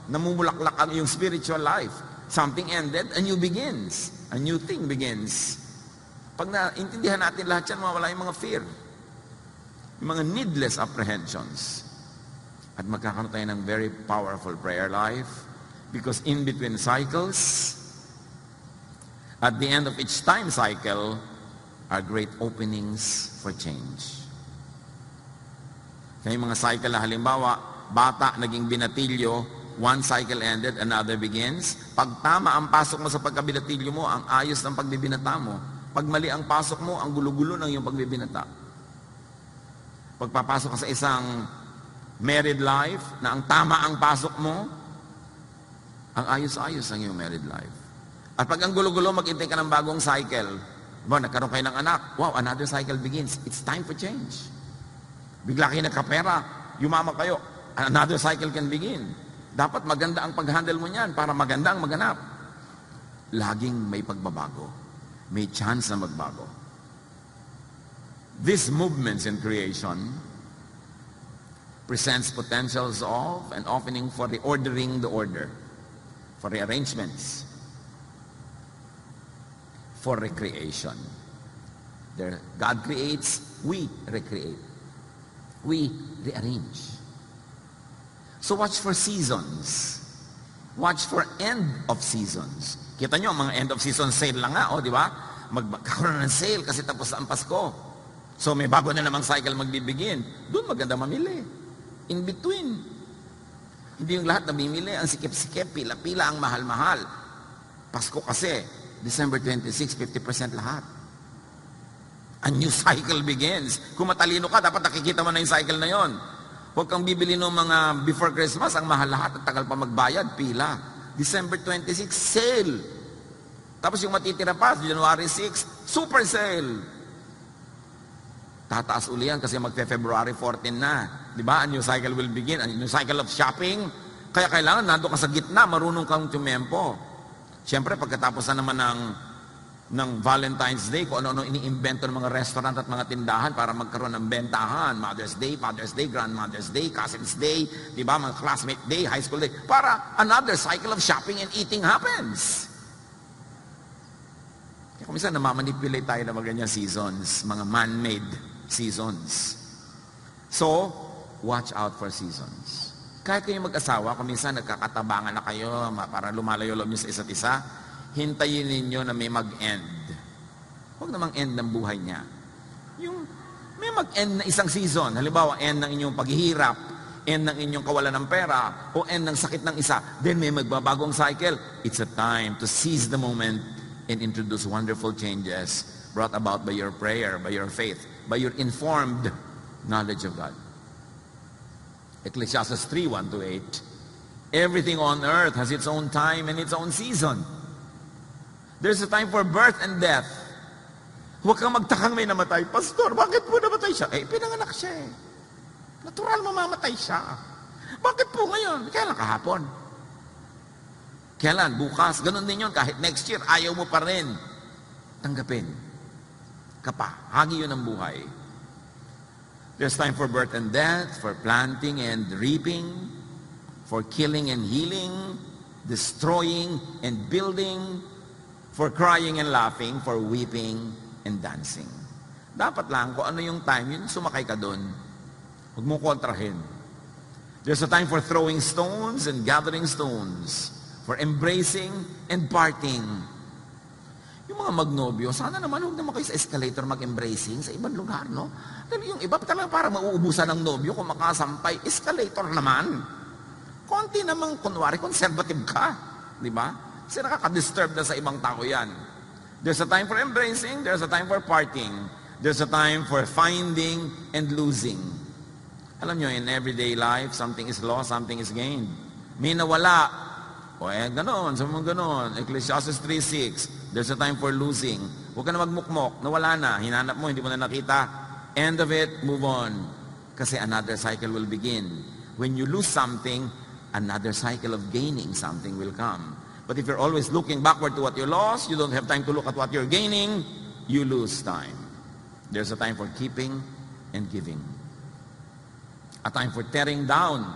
namumulaklak ang iyong spiritual life. Something ended, a new begins. A new thing begins. Pag naintindihan natin lahat yan, mawala yung mga fear. Yung mga needless apprehensions. At magkakaroon tayo ng very powerful prayer life because in between cycles, at the end of each time cycle, are great openings for change. Kaya yung mga cycle na halimbawa, bata naging binatilyo, one cycle ended, another begins. Pag tama ang pasok mo sa pagkabinatilyo mo, ang ayos ng pagbibinata mo. Pag mali ang pasok mo, ang gulo-gulo ng iyong pagbibinata. Pagpapasok ka sa isang married life, na ang tama ang pasok mo, ang ayos-ayos ang iyong married life. At pag ang gulo-gulo, mag-intay ka ng bagong cycle. Nagkaroon kayo ng anak, wow, another cycle begins. It's time for change. Bigla kayo nagkapera, yumama kayo, another cycle can begin. Dapat maganda ang pag-handle mo niyan para maganda ang maganap. Laging may pagbabago. May chance na magbago. These movements in creation presents potentials of and opening for reordering the order, for rearrangements, for recreation. God creates, we recreate. We rearrange. So watch for seasons. Watch for end of seasons. Kita nyo, mga end of season sale lang nga, di ba? Magkakaroon ng sale kasi tapos ang Pasko. So may bago na namang cycle magbibigin. Doon maganda mamili. In between. Hindi yung lahat namimili, ang sikip-sikip, pila-pila, ang mahal-mahal. Pasko kasi, December 26, 50% lahat. A new cycle begins. Kung matalino ka, dapat nakikita mo na yung cycle na yon. Huwag kang bibili ng mga before Christmas, ang mahal lahat at tagal pa magbayad, pila. December 26, sale. Tapos yung matitira pa, January 6, super sale. Tataas uli yan kasi magpe-February 14 na. Di ba? A new cycle will begin. A new cycle of shopping. Kaya kailangan nandun ka sa gitna, marunong kang tumempo. Siyempre, pagkatapos na naman ng Valentine's Day, kung ano-ano iniimbento ng mga restaurant at mga tindahan para magkaroon ng bentahan. Mother's Day, Father's Day, Grandmother's Day, Cousin's Day, di ba? Mga classmate day, high school day. Para another cycle of shopping and eating happens. Kaya kung minsan namamanipulate tayo ng mga ganyan seasons, mga man-made seasons. So, watch out for seasons. Kahit kayo mag-asawa, kung minsan nagkakatabangan na kayo para lumalayo-loob nyo sa isa't isa, hintayin ninyo na may mag-end. Huwag namang end ng buhay niya. Yung may mag-end na isang season. Halimbawa, end ng inyong paghihirap, end ng inyong kawalan ng pera, o end ng sakit ng isa. Then may magbabagong cycle. It's a time to seize the moment and introduce wonderful changes brought about by your prayer, by your faith, by your informed knowledge of God. Ecclesiastes 3:1-8. Everything on earth has its own time and its own season. There's a time for birth and death. Huwag kang magtakang may namatay. Pastor, bakit po namatay siya? Pinanganak siya eh. Natural mamamatay siya. Bakit po ngayon? Kailan kahapon? Kailan? Bukas? Ganun din yun. Kahit next year, ayaw mo pa rin. Tanggapin. Hagi yun ang buhay. There's time for birth and death, for planting and reaping, for killing and healing, destroying and building, for crying and laughing, for weeping and dancing. Dapat lang, kung ano yung time, yun sumakay ka doon. Huwag mo kontrahin. There's a time for throwing stones and gathering stones, for embracing and parting. Yung mga magnobyo, sana naman huwag naman kayo sa escalator mag-embracing sa ibang lugar, no? Dahil yung iba talaga para mauubusan ng nobyo kung makasampay, escalator naman. Konti namang, kunwari, conservative ka. Di ba? Kasi nakaka-disturb na sa ibang tao yan. There's a time for embracing, there's a time for parting. There's a time for finding and losing. Alam nyo, in everyday life, something is lost, something is gained. May nawala. O ganon, sa mga ganon. Ecclesiastes 3:6, there's a time for losing. Huwag ka na magmukmok, nawala na, hinanap mo, hindi mo na nakita. End of it, move on. Kasi another cycle will begin. When you lose something, another cycle of gaining something will come. But if you're always looking backward to what you lost, you don't have time to look at what you're gaining, you lose time. There's a time for keeping and giving. A time for tearing down,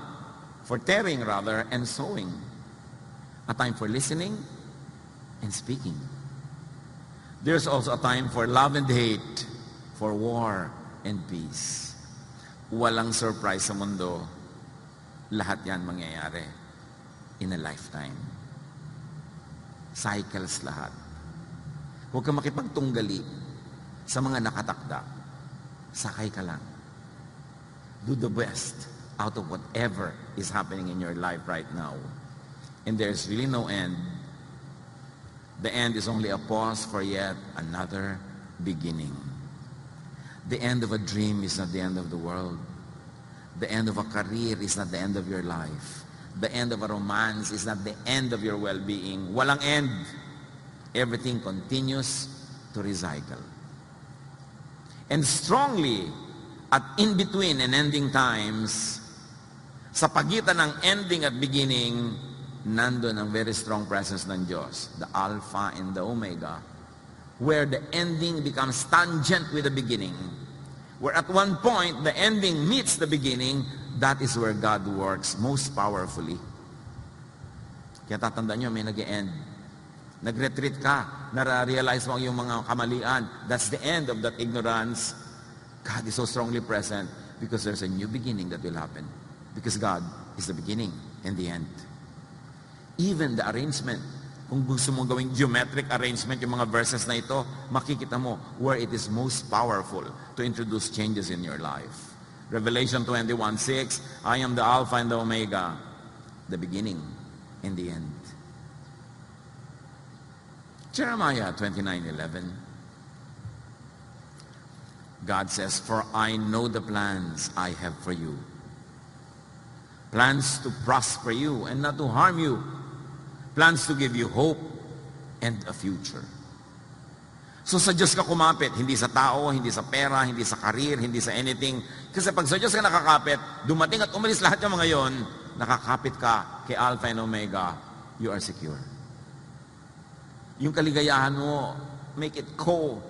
and sowing. A time for listening and speaking. There's also a time for love and hate, for war and peace. Walang surprise sa mundo. Lahat yan mangyayari in a lifetime. Cycles lahat. Huwag kang makipagtunggali sa mga nakatakda. Sakay ka lang. Do the best out of whatever is happening in your life right now. And there's really no end. The end is only a pause for yet another beginning. The end of a dream is not the end of the world. The end of a career is not the end of your life. The end of a romance is not the end of your well-being. Walang end. Everything continues to recycle. And strongly, at in-between and ending times, sa pagitan ng ending at beginning, nandun ang very strong presence ng Diyos, the Alpha and the Omega, where the ending becomes tangent with the beginning. Where at one point, the ending meets the beginning, that is where God works most powerfully. Kaya tatandaan nyo, may nag-e-end. Nag-retreat ka, nare-realize mo ang iyong mga kamalian. That's the end of that ignorance. God is so strongly present because there's a new beginning that will happen. Because God is the beginning and the end. Even the arrangement, kung gusto mong gawing geometric arrangement, yung mga verses na ito, makikita mo where it is most powerful to introduce changes in your life. Revelation 21:6, I am the Alpha and the Omega, the beginning and the end. Jeremiah 29:11, God says, for I know the plans I have for you. Plans to prosper you and not to harm you. Plans to give you hope and a future. So sa Diyos ka kumapit, hindi sa tao, hindi sa pera, hindi sa career, hindi sa anything. Kasi pag sa Diyos ka nakakapit, dumating at umalis lahat yung mga yon, nakakapit ka kay Alpha and Omega, you are secure. Yung kaligayahan mo, make it co-existent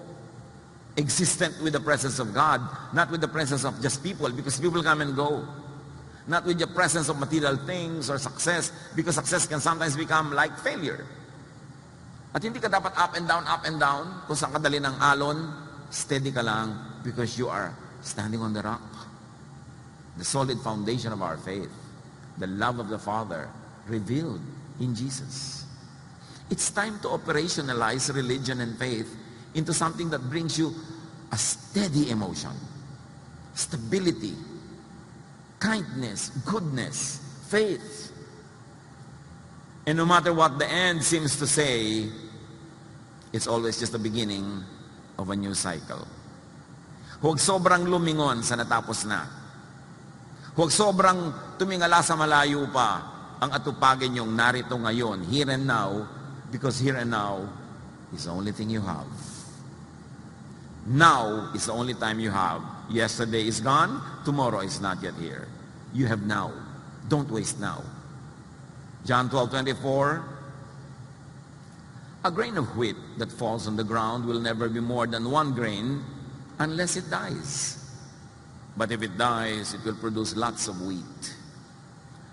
with the presence of God, not with the presence of just people, because people come and go. Not with the presence of material things or success, because success can sometimes become like failure. At hindi ka dapat up and down, kung saan ka dali ng alon, steady ka lang, because you are standing on the rock. The solid foundation of our faith, the love of the Father, revealed in Jesus. It's time to operationalize religion and faith into something that brings you a steady emotion, stability, kindness, goodness, faith. And no matter what the end seems to say, it's always just the beginning of a new cycle. Huwag sobrang lumingon sa natapos na. Huwag sobrang tumingala sa malayo pa. ang atupagin yung narito ngayon, here and now, because here and now is the only thing you have. Now is the only time you have. Yesterday is gone, tomorrow is not yet here. You have now. Don't waste now. John 12:24, a grain of wheat that falls on the ground will never be more than 1 grain unless it dies. But if it dies, it will produce lots of wheat.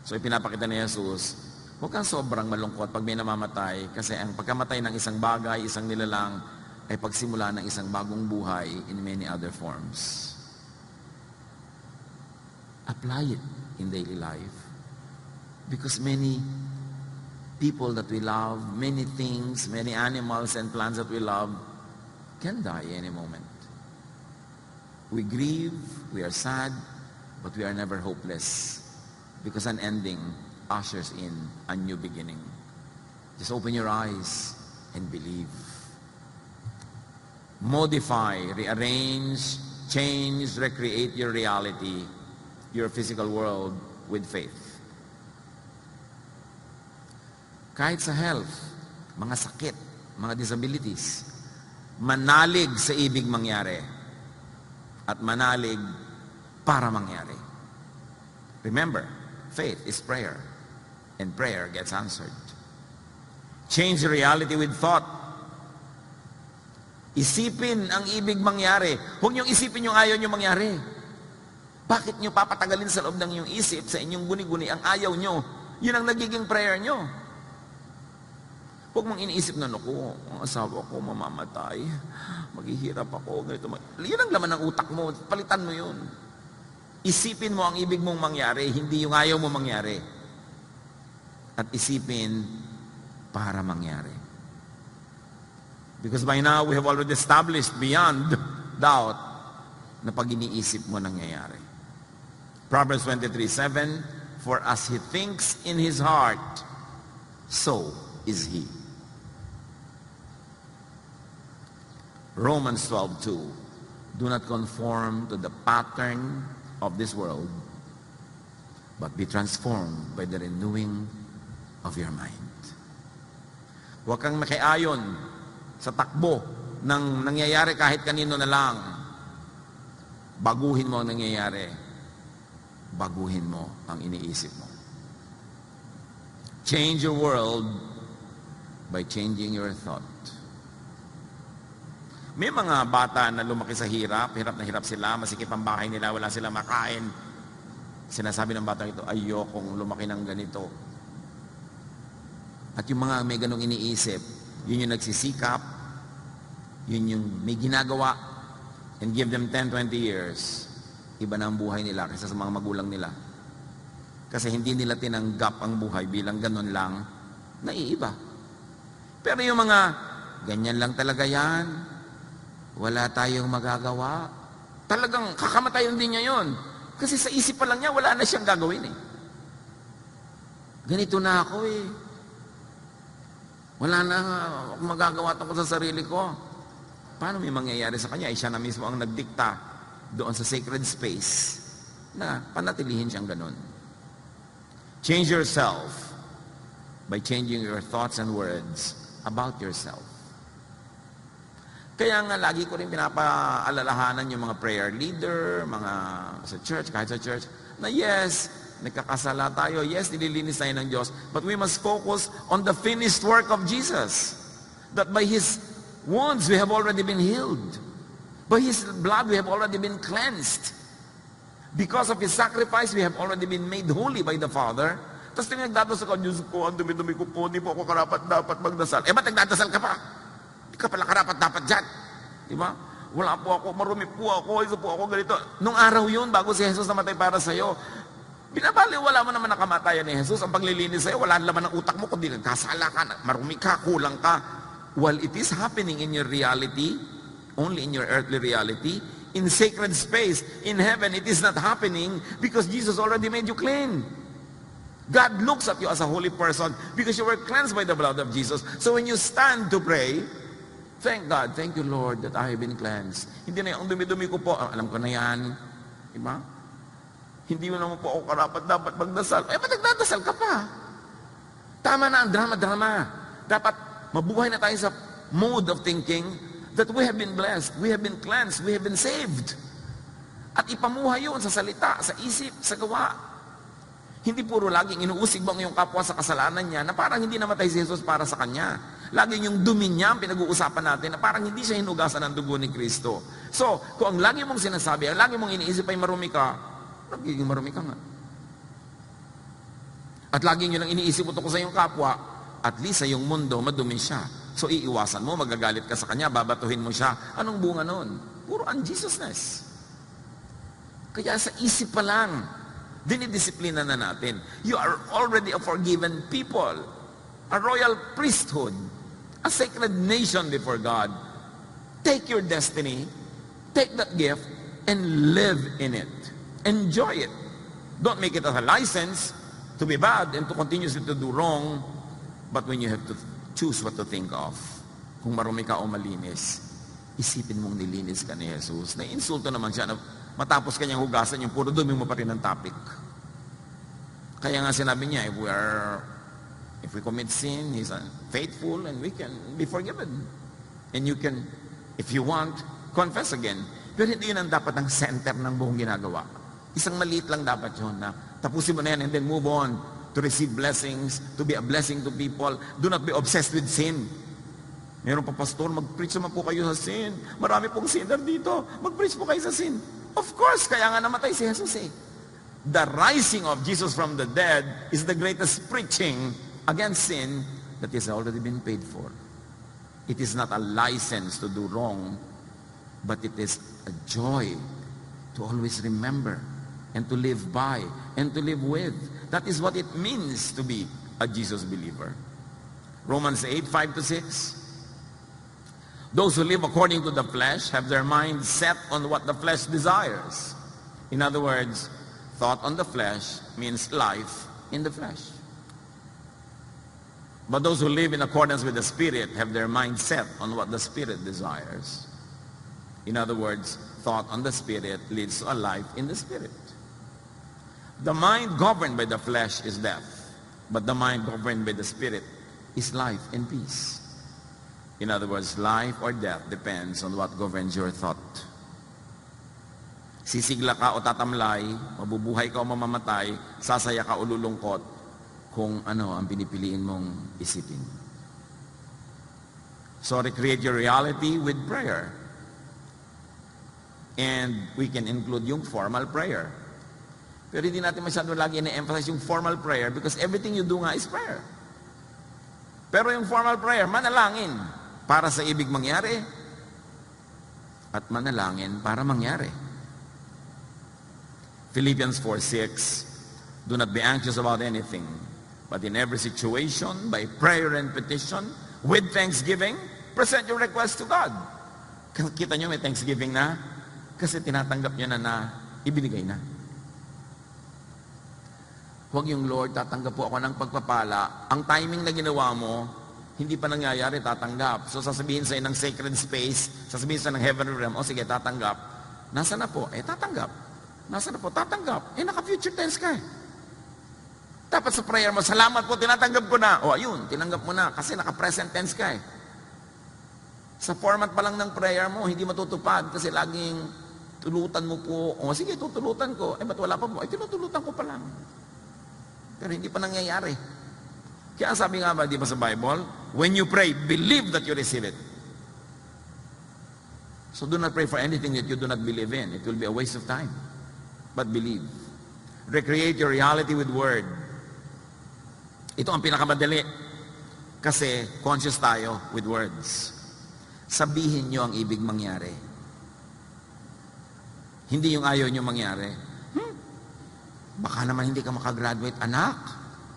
So ipinapakita ni Jesus, huwag kang sobrang malungkot pag may namamatay kasi ang pagkamatay ng isang bagay, isang nilalang, ay pagsimula ng isang bagong buhay in many other forms. Apply it in daily life. Because many people that we love, many things, many animals and plants that we love can die any moment. We grieve, we are sad, but we are never hopeless. Because an ending ushers in a new beginning. Just open your eyes and believe. Modify, rearrange, change, recreate your reality, your physical world with faith. Kahit sa health, mga sakit, mga disabilities, manalig sa ibig mangyari at manalig para mangyari. Remember, faith is prayer, and prayer gets answered. Change reality with thought. Isipin ang ibig mangyari. Huwag niyong isipin yung ayaw niyo mangyari. Bakit niyo papatagalin sa loob ng inyong isip, sa inyong guni-guni, ang ayaw niyo? Yun ang nagiging prayer niyo. Huwag mong iniisip na, naku, ang asawa ko mamamatay, maghihirap ako, ganito. Yun ang laman ng utak mo, palitan mo yun. Isipin mo ang ibig mong mangyari, hindi yung ayaw mo mangyari. At isipin para mangyari. Because by now, we have already established beyond doubt na pag iniisip mo nangyayari. Proverbs 23:7, for as he thinks in his heart, so is he. Romans 12:2, do not conform to the pattern of this world, but be transformed by the renewing of your mind. Huwag kang makiayon sa takbo ng nangyayari kahit kanino na lang. Baguhin mo ang nangyayari. Baguhin mo ang iniisip mo. Change your world by changing your thought. May mga bata na lumaki sa hirap na hirap sila, masikip ang bahay nila, wala silang makain. Sinasabi ng batang ito, ayokong lumaki ng ganito. At yung mga may ganong iniisip, yun yung nagsisikap, yun yung may ginagawa, and give them 10-20 years, iba na ang buhay nila kaysa sa mga magulang nila. Kasi hindi nila tinanggap ang buhay bilang ganon lang, naiiba. Pero yung mga, ganyan lang talaga yan, wala tayong magagawa. Talagang kakamatayan din niya yun. Kasi sa isip pa lang niya, wala na siyang gagawin eh. Ganito na ako eh. Wala na akong magagawa tungkol sa sarili ko. Paano may mangyayari sa kanya? Siya na mismo ang nagdikta doon sa sacred space na panatilihin siyang ganun. Change yourself by changing your thoughts and words about yourself. Kaya nga lagi ko rin pinapaalalahanan yung mga prayer leader, mga sa church, kahit sa church, na yes, nagkakasala tayo, yes, nililinis tayo ng Diyos, but we must focus on the finished work of Jesus. That by His wounds we have already been healed. By His blood we have already been cleansed. Because of His sacrifice, we have already been made holy by the Father. Tapos tinagdadasal ko, Diyos ko, ang dumi-dumi ko po, di po ako karapat-dapat magdasal. Eh, ba't nagdadasal ka pa? Di ka pala karapat-dapat dyan. Di ba? Wala po ako, marumi po ako, isa po ako ganito. Nung araw yun, bago si Jesus namatay para sa'yo, binabaliwala mo naman nakamatayan ni Jesus. Ang paglilinis sa'yo, wala naman ang utak mo, kundi nagkasala ka, marumi ka, kulang ka. While it is happening in your reality, only in your earthly reality, in sacred space, in heaven, it is not happening because Jesus already made you clean. God looks at you as a holy person because you were cleansed by the blood of Jesus. So when you stand to pray, thank God, thank you Lord that I have been cleansed. Hindi na yung dumi-dumi ko po, alam ko na yan. Diba? Hindi mo naman po ako karapat dapat magdasal. Eh, ba't nagdadasal ka pa? Tama na ang drama-drama. Dapat mabuhay na tayo sa mode of thinking that we have been blessed, we have been cleansed, we have been saved. At ipamuhay yun sa salita, sa isip, sa gawa. Hindi puro laging inuusig mo ang iyong kapwa sa kasalanan niya na parang hindi namatay si Jesus para sa kanya. Laging yung dumi niya ang pinag-uusapan natin na parang hindi siya hinugasan ng dugo ni Kristo. So, kung ang lagi mong sinasabi, ang lagi mong iniisip ay marumi ka, nagiging marumi ka nga. At laging yun ang iniisip mo tungkol sa iyong kapwa, at least sa iyong mundo, madumi siya. So, iiwasan mo, magagalit ka sa kanya, babatuhin mo siya. Anong bunga nun? Puro unjesusness. Kaya sa isip pa lang, dinidisiplina na natin. You are already a forgiven people, a royal priesthood, a sacred nation before God. Take your destiny, take that gift, and live in it. Enjoy it. Don't make it as a license to be bad and to continuously to do wrong, but when you have to choose what to think of, kung marumi ka o malinis, isipin mong nilinis ka ni Jesus. Naiinsulto naman siya na matapos kanyang hugasan, yung puro dumi mo pa rin ang topic. Kaya nga sinabi niya, if we commit sin, He's faithful and we can be forgiven. And you can, if you want, confess again. Pero hindi yun ang dapat ang center ng buong ginagawa. Isang maliit lang dapat yun na tapusin mo na yan and then move on to receive blessings, to be a blessing to people. Do not be obsessed with sin. Meron pa, pastor, mag-preach naman po kayo sa sin. Marami pong sinner dito. Mag-preach po kayo sa sin. Of course, kaya nga namatay si Jesus eh. The rising of Jesus from the dead is the greatest preaching against sin that has already been paid for. It is not a license to do wrong, but it is a joy to always remember and to live by and to live with. That is what it means to be a Jesus believer. Romans 8:5-6. Those who live according to the flesh have their mind set on what the flesh desires. In other words, thought on the flesh means life in the flesh. But those who live in accordance with the Spirit have their mind set on what the Spirit desires. In other words, thought on the Spirit leads to a life in the Spirit. The mind governed by the flesh is death, but the mind governed by the Spirit is life and peace. In other words, life or death depends on what governs your thought. Sisigla ka o tatamlay, mabubuhay ka o mamamatay, sasaya ka o lulungkot, kung ano ang pinipiliin mong isipin. So recreate your reality with prayer. And we can include yung formal prayer. Pero hindi natin masyado lagi ina-emphasize yung formal prayer because everything you do nga is prayer. Pero yung formal prayer, manalangin para sa ibig mangyari at manalangin para mangyari. Philippians 4:6, do not be anxious about anything, but in every situation, by prayer and petition, with thanksgiving, present your request to God. Kita nyo may thanksgiving na? Kasi tinatanggap nyo na ibinigay na. Huwag yung Lord, tatanggap po ako ng pagpapala. Ang timing na ginawa mo, hindi pa nangyayari, tatanggap. So sasabihin sa'yo ng sacred space, sasabihin sa'yo ng heavenly realm, sige, tatanggap. Nasaan na po? Tatanggap. Nasaan na po? Tatanggap. Naka-future tense ka eh. Dapat sa prayer mo, salamat po, tinatanggap ko na. Ayun, tinanggap mo na kasi naka-present tense ka eh. Sa format pa lang ng prayer mo, hindi matutupad kasi laging tulutan mo po. Sige, tutulutan ko. Ba't wala pa po? Tinutulutan ko pa lang. Pero hindi pa nangyayari. Kaya sabi nga ba, di ba sa Bible, when you pray, believe that you receive it. So do not pray for anything that you do not believe in. It will be a waste of time. But believe. Recreate your reality with word. Ito ang pinakamadali. Kasi conscious tayo with words. Sabihin nyo ang ibig mangyari. Hindi yung ayaw nyo mangyari. Baka naman hindi ka makagraduate, anak.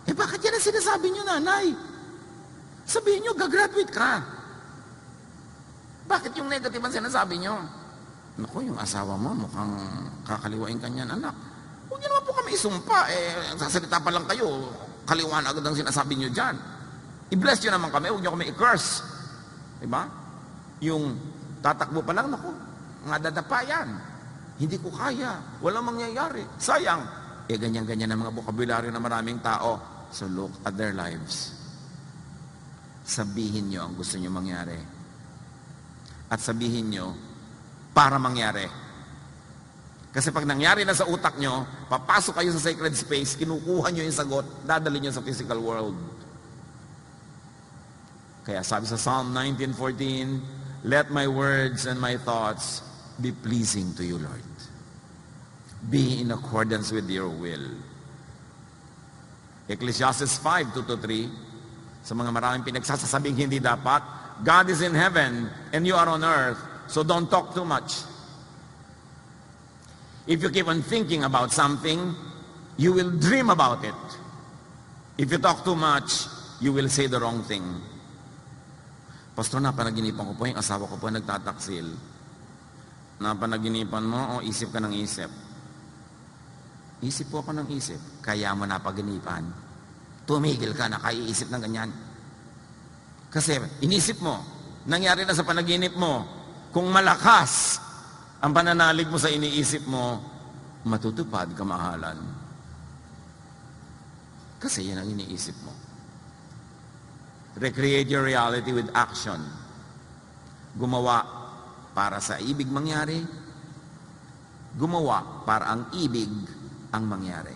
Bakit yan ang sinasabi nyo, nanay? Sabihin nyo, gagraduate ka. Bakit yung negative ang sinasabi nyo? Naku, yung asawa mo, mukhang kakaliwain ka niyan, anak. Huwag niyo naman po kami isumpa. Sasalita pa lang kayo, kaliwaan agad ang sinasabi nyo dyan. I-bless nyo naman kami, huwag nyo kami i-curse. Diba? Yung tatakbo pa lang, naku, nga dadapa yan. Hindi ko kaya, walang mangyayari. Sayang. Ganyan-ganyan ang mga vocabulary na maraming tao. So look at their lives. sabihin nyo ang gusto nyo mangyari. At sabihin nyo para mangyari. Kasi pag nangyari na sa utak nyo, papasok kayo sa sacred space, kinukuha nyo yung sagot, dadali nyo sa physical world. Kaya sabi sa Psalm 19:14, let my words and my thoughts be pleasing to you, Lord. Be in accordance with your will. Ecclesiastes 5:2-3, sa mga maraming pinagsasasabing hindi dapat, God is in heaven and you are on earth, so don't talk too much. If you keep on thinking about something, you will dream about it. If you talk too much, you will say the wrong thing. Pastor, napanaginipan ko po, yung asawa ko po nagtataksil. Napanaginipan mo, o isip ka ng isip. Isip po ako ng isip, kaya mo napaginipan. Tumigil ka na kaiisip ng ganyan. Kasi inisip mo, nangyari na sa panaginip mo, kung malakas ang pananalig mo sa iniisip mo, matutupad kamahalan. Kasi yan ang iniisip mo. Recreate your reality with action. Gumawa para sa ibig mangyari. Gumawa para ang ibig ang mangyari.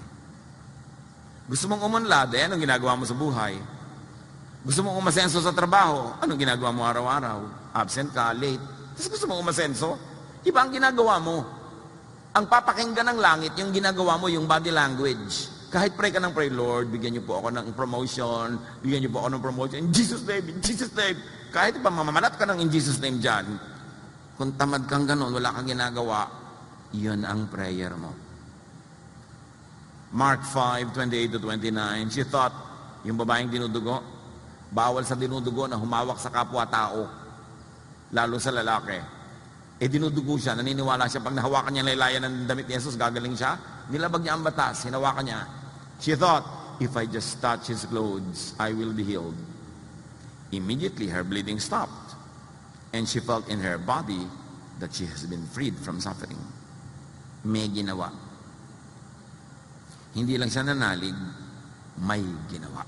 Gusto mong umunlad, anong ginagawa mo sa buhay? Gusto mong umasenso sa trabaho, anong ginagawa mo araw-araw? Absent ka, late. Tapos gusto mong umasenso, iba ang ginagawa mo. Ang papakinggan ng langit, yung ginagawa mo, yung body language. Kahit pray ka ng pray, Lord, bigyan niyo po ako ng promotion, bigyan niyo po ako ng promotion, in Jesus' name, in Jesus' name. Kahit pa mamamanat ka ng in Jesus' name dyan, kung tamad kang ganun, wala kang ginagawa, yun ang prayer mo. Mark 5:28-29, she thought, yung babaeng dinudugo, bawal sa dinudugo na humawak sa kapwa-tao, lalo sa lalaki. Dinudugo siya, naniniwala siya, pag nahawakan niya laylayan ng damit ni Jesus, gagaling siya. Nilabag niya ang batas, hinawakan niya. She thought, if I just touch his clothes, I will be healed. Immediately, her bleeding stopped, and she felt in her body that she has been freed from suffering. May ginawa. Hindi lang siya nanalig, may ginawa.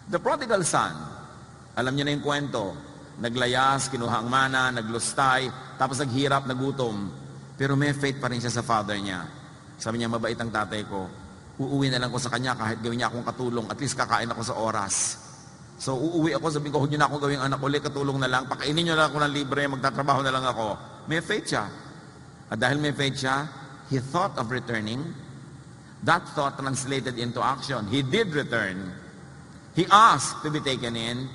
The prodigal son, alam niyo na yung kwento, naglayas, kinuha ang mana, naglustay, tapos naghirap, nagutom. Pero may faith pa rin siya sa father niya. Sabi niya, mabait ang tatay ko. Uuwi na lang ko sa kanya kahit gawin niya akong katulong. At least kakain ako sa oras. So uuwi ako, sabihin ko, huwag niyo na akong gawing anak ulit, katulong na lang. Pakainin niyo na ako ng libre, magtatrabaho na lang ako. May faith siya. At dahil may faith siya, he thought of returning. That thought translated into action. He did return. He asked to be taken in.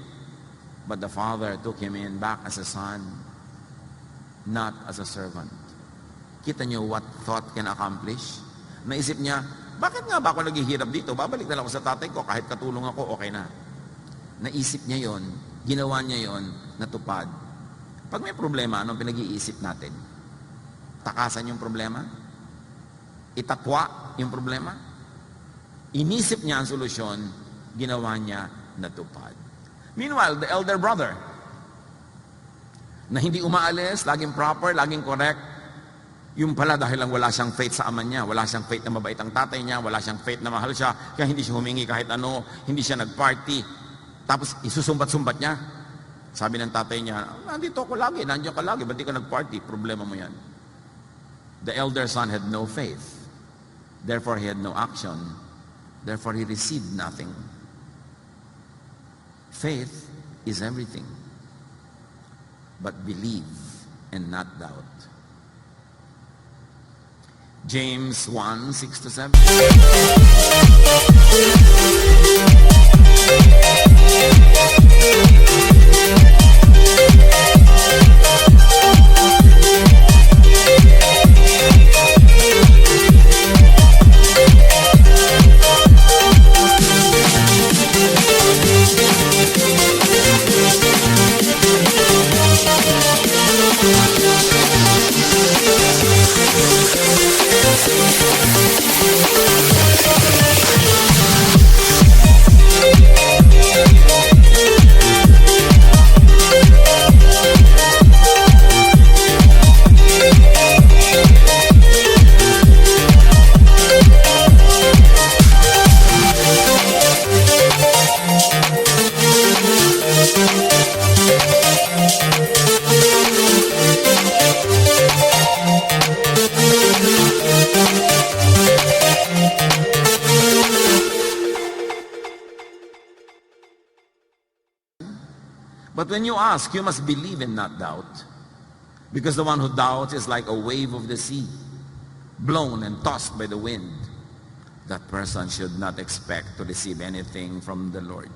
But the father took him in back as a son, not as a servant. Kita niyo what thought can accomplish? Naisip niya, bakit nga ba ako naghihirap dito? Babalik na lang ako sa tatay ko, kahit katulong ako, okay na. Naisip niya yon, ginawa niya yon, natupad. Pag may problema, anong pinag-iisip natin? Takasan yung problema? Itatwa yung problema? Inisip niya ang solusyon, ginawa niya, natupad. Meanwhile, the elder brother, na hindi umaalis, laging proper, laging correct, yung pala dahil lang wala siyang faith sa ama niya, wala siyang faith na mabait ang tatay niya, wala siyang faith na mahal siya, kaya hindi siya humingi kahit ano, hindi siya nag-party. Tapos isusumbat-sumbat niya. Sabi ng tatay niya, nandito ako lagi, nandiyan ka lagi, ba't di ka nag-party? Problema mo yan. The elder son had no faith. Therefore, he had no action. Therefore, he received nothing. Faith is everything. But believe and not doubt. James 1:6-7. But when you ask, you must believe and not doubt. Because the one who doubts is like a wave of the sea, blown and tossed by the wind. That person should not expect to receive anything from the Lord.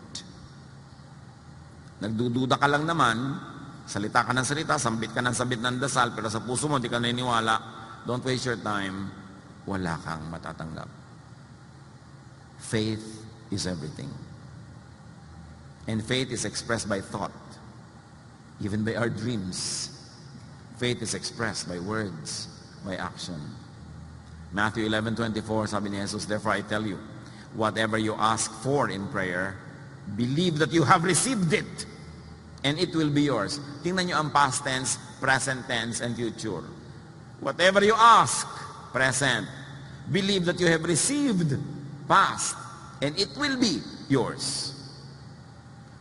Nagdududa ka lang naman, salita ka ng salita, sambit ka ng sambit ng dasal, pero sa puso mo, di ka naniniwala, don't waste your time, wala kang matatanggap. Faith is everything. And faith is expressed by thought, even by our dreams. Faith is expressed by words, by action. Matthew 11:24, sabi ni Jesus, therefore I tell you, whatever you ask for in prayer, believe that you have received it, and it will be yours. Tingnan nyo ang past tense, present tense, and future. Whatever you ask, present. Believe that you have received, past, and it will be yours.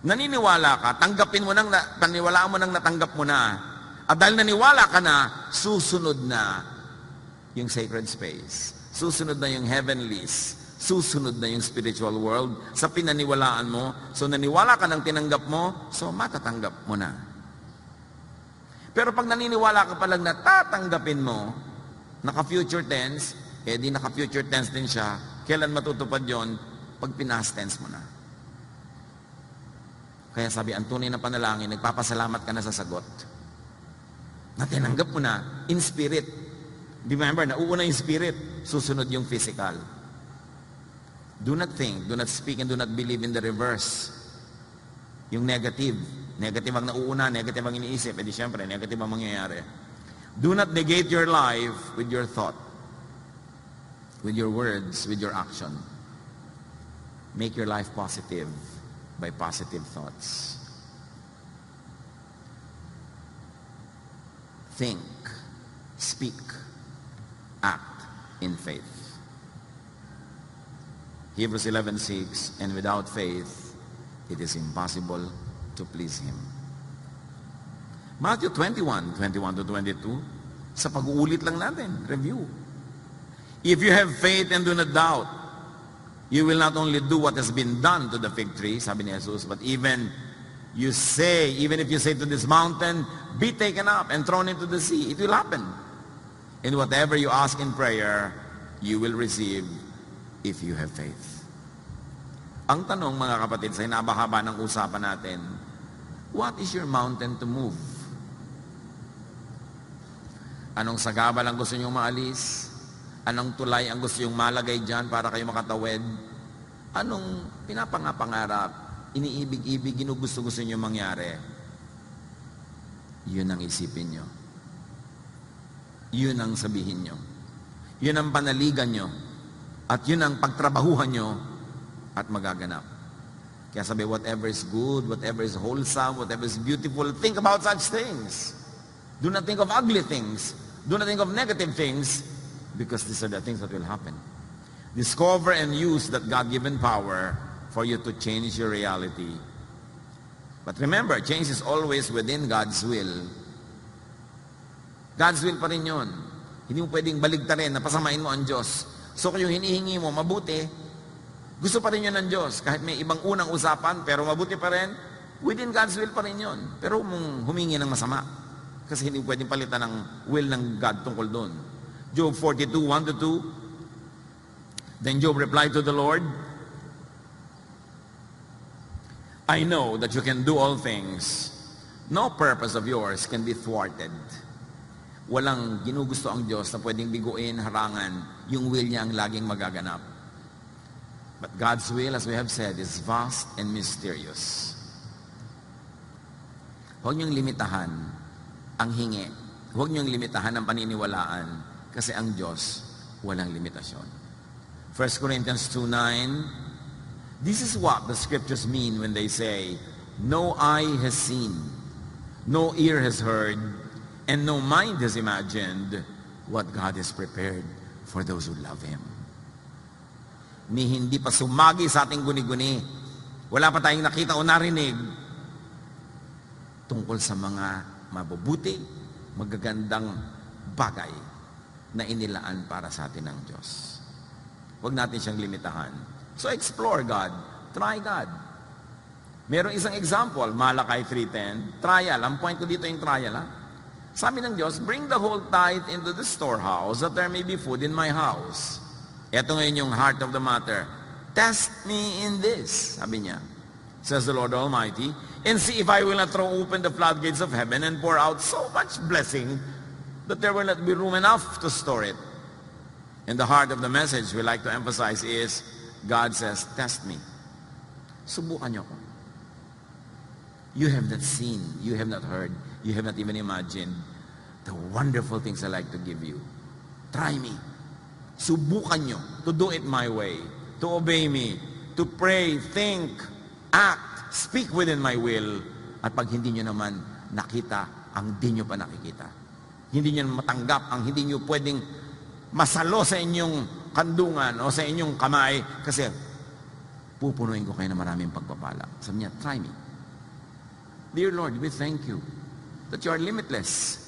Naniniwala ka, paniwalaan mo nang natanggap mo na. At dahil naniwala ka na, susunod na yung sacred space. Susunod na yung heavenlies. Susunod na yung spiritual world sa pinaniwalaan mo. So naniwala ka ng tinanggap mo, so matatanggap mo na. Pero pag naniniwala ka palang na tatanggapin mo, naka-future tense, di naka-future tense din siya, kailan matutupad yon? Pag pinas tense mo na. Kaya sabi, ang tunay na panalangin, nagpapasalamat ka na sa sagot. Na tinanggap mo na, in spirit. Remember, nauuna yung spirit, susunod yung physical. Do not think, do not speak, and do not believe in the reverse. Yung negative. Negative ang nauuna, negative ang iniisip. Di syempre, negative ang mangyayari. Do not negate your life with your thought, with your words, with your action. Make your life positive by positive thoughts. Think, speak, act in faith. Hebrews 11:6, and without faith, it is impossible to please Him. Matthew 21:21-22, sa pag-uulit lang natin, review. If you have faith and do not doubt, you will not only do what has been done to the fig tree, sabi ni Jesus, but even if you say to this mountain, be taken up and thrown into the sea, it will happen. And whatever you ask in prayer, you will receive if you have faith. Ang tanong, mga kapatid, sa hinabahaba ng usapan natin, what is your mountain to move? Anong sagabal ang gusto niyong maalis? Anong tulay ang gusto niyong malagay dyan para kayo makatawid? Anong pinapangarap, iniibig-ibig, ginugusto-gusto niyong mangyari? Yun ang isipin niyo. Yun ang sabihin nyo. Yun ang panaligan nyo. At yun ang pagtrabahuhan nyo at magaganap. Kaya sabi, whatever is good, whatever is wholesome, whatever is beautiful, think about such things. Do not think of ugly things. Do not think of negative things, because these are the things that will happen. Discover and use that God-given power for you to change your reality. But remember, change is always within God's will. God's will pa rin yun. Hindi mo pwedeng baligtarin na pasamain mo ang Diyos. So kung yung hinihingi mo mabuti, gusto pa rin yun ng Diyos. Kahit may ibang unang usapan, pero mabuti pa rin, within God's will pa rin yun. Pero mong humingi ng masama. Kasi hindi pwedeng palitan ng will ng God tungkol doon. Job 42:1-2. Then Job replied to the Lord, I know that you can do all things. No purpose of yours can be thwarted. Walang ginugusto ang Diyos na pwedeng biguin, harangan, yung will niya ang laging magaganap. But God's will, as we have said, is vast and mysterious. Huwag niyong limitahan ang hingi. Huwag niyong limitahan ang paniniwalaan, kasi ang Diyos walang limitasyon. 1 Corinthians 2:9, this is what the scriptures mean when they say, no eye has seen, no ear has heard, and no mind has imagined what God has prepared for those who love Him. Ni hindi pa sumagi sa ating guni-guni, wala pa tayong nakita o narinig tungkol sa mga mabubuti, magagandang bagay na inilaan para sa atin ng Diyos. Huwag natin siyang limitahan. So explore God. Try God. Merong isang example, Malakay 3:10, trial. Ang point ko dito yung trial, ha? Sabi ng Diyos, bring the whole tithe into the storehouse that there may be food in my house. Ito ngayon yung heart of the matter. Test me in this, sabi niya, says the Lord Almighty, and see if I will not throw open the floodgates of heaven and pour out so much blessing that there will not be room enough to store it. And the heart of the message we like to emphasize is, God says, test me. Subukan niyo ako. You have not seen, you have not heard, you have not even imagined the wonderful things I like to give you. Try me. Subukan nyo to do it my way, to obey me, to pray, think, act, speak within my will. At pag hindi nyo naman nakita ang di nyo pa nakikita, hindi nyo matanggap ang hindi nyo pwedeng masalo sa inyong kandungan o sa inyong kamay, kasi pupunuin ko kayo na maraming pagpapala. Sabi niya, try me. Dear Lord, we thank you that you are limitless.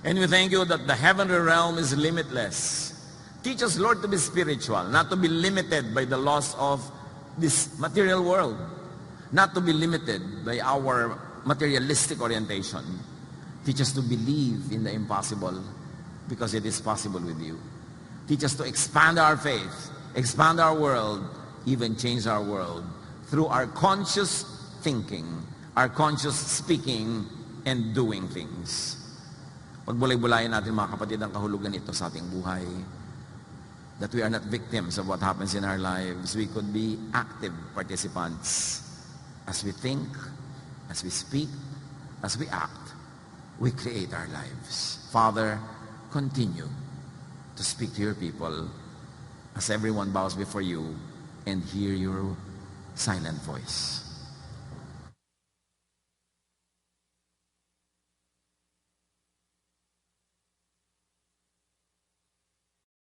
And we thank you that the heavenly realm is limitless. Teach us, Lord, to be spiritual, not to be limited by the laws of this material world, not to be limited by our materialistic orientation. Teach us to believe in the impossible because it is possible with you. Teach us to expand our faith, expand our world, even change our world through our conscious thinking, our conscious speaking, and doing things. Pagbulay-bulayan natin, mga kapatid, ang kahulugan nito sa ating buhay. That we are not victims of what happens in our lives. We could be active participants. As we think, as we speak, as we act, we create our lives. Father, continue to speak to your people as everyone bows before you and hear your silent voice.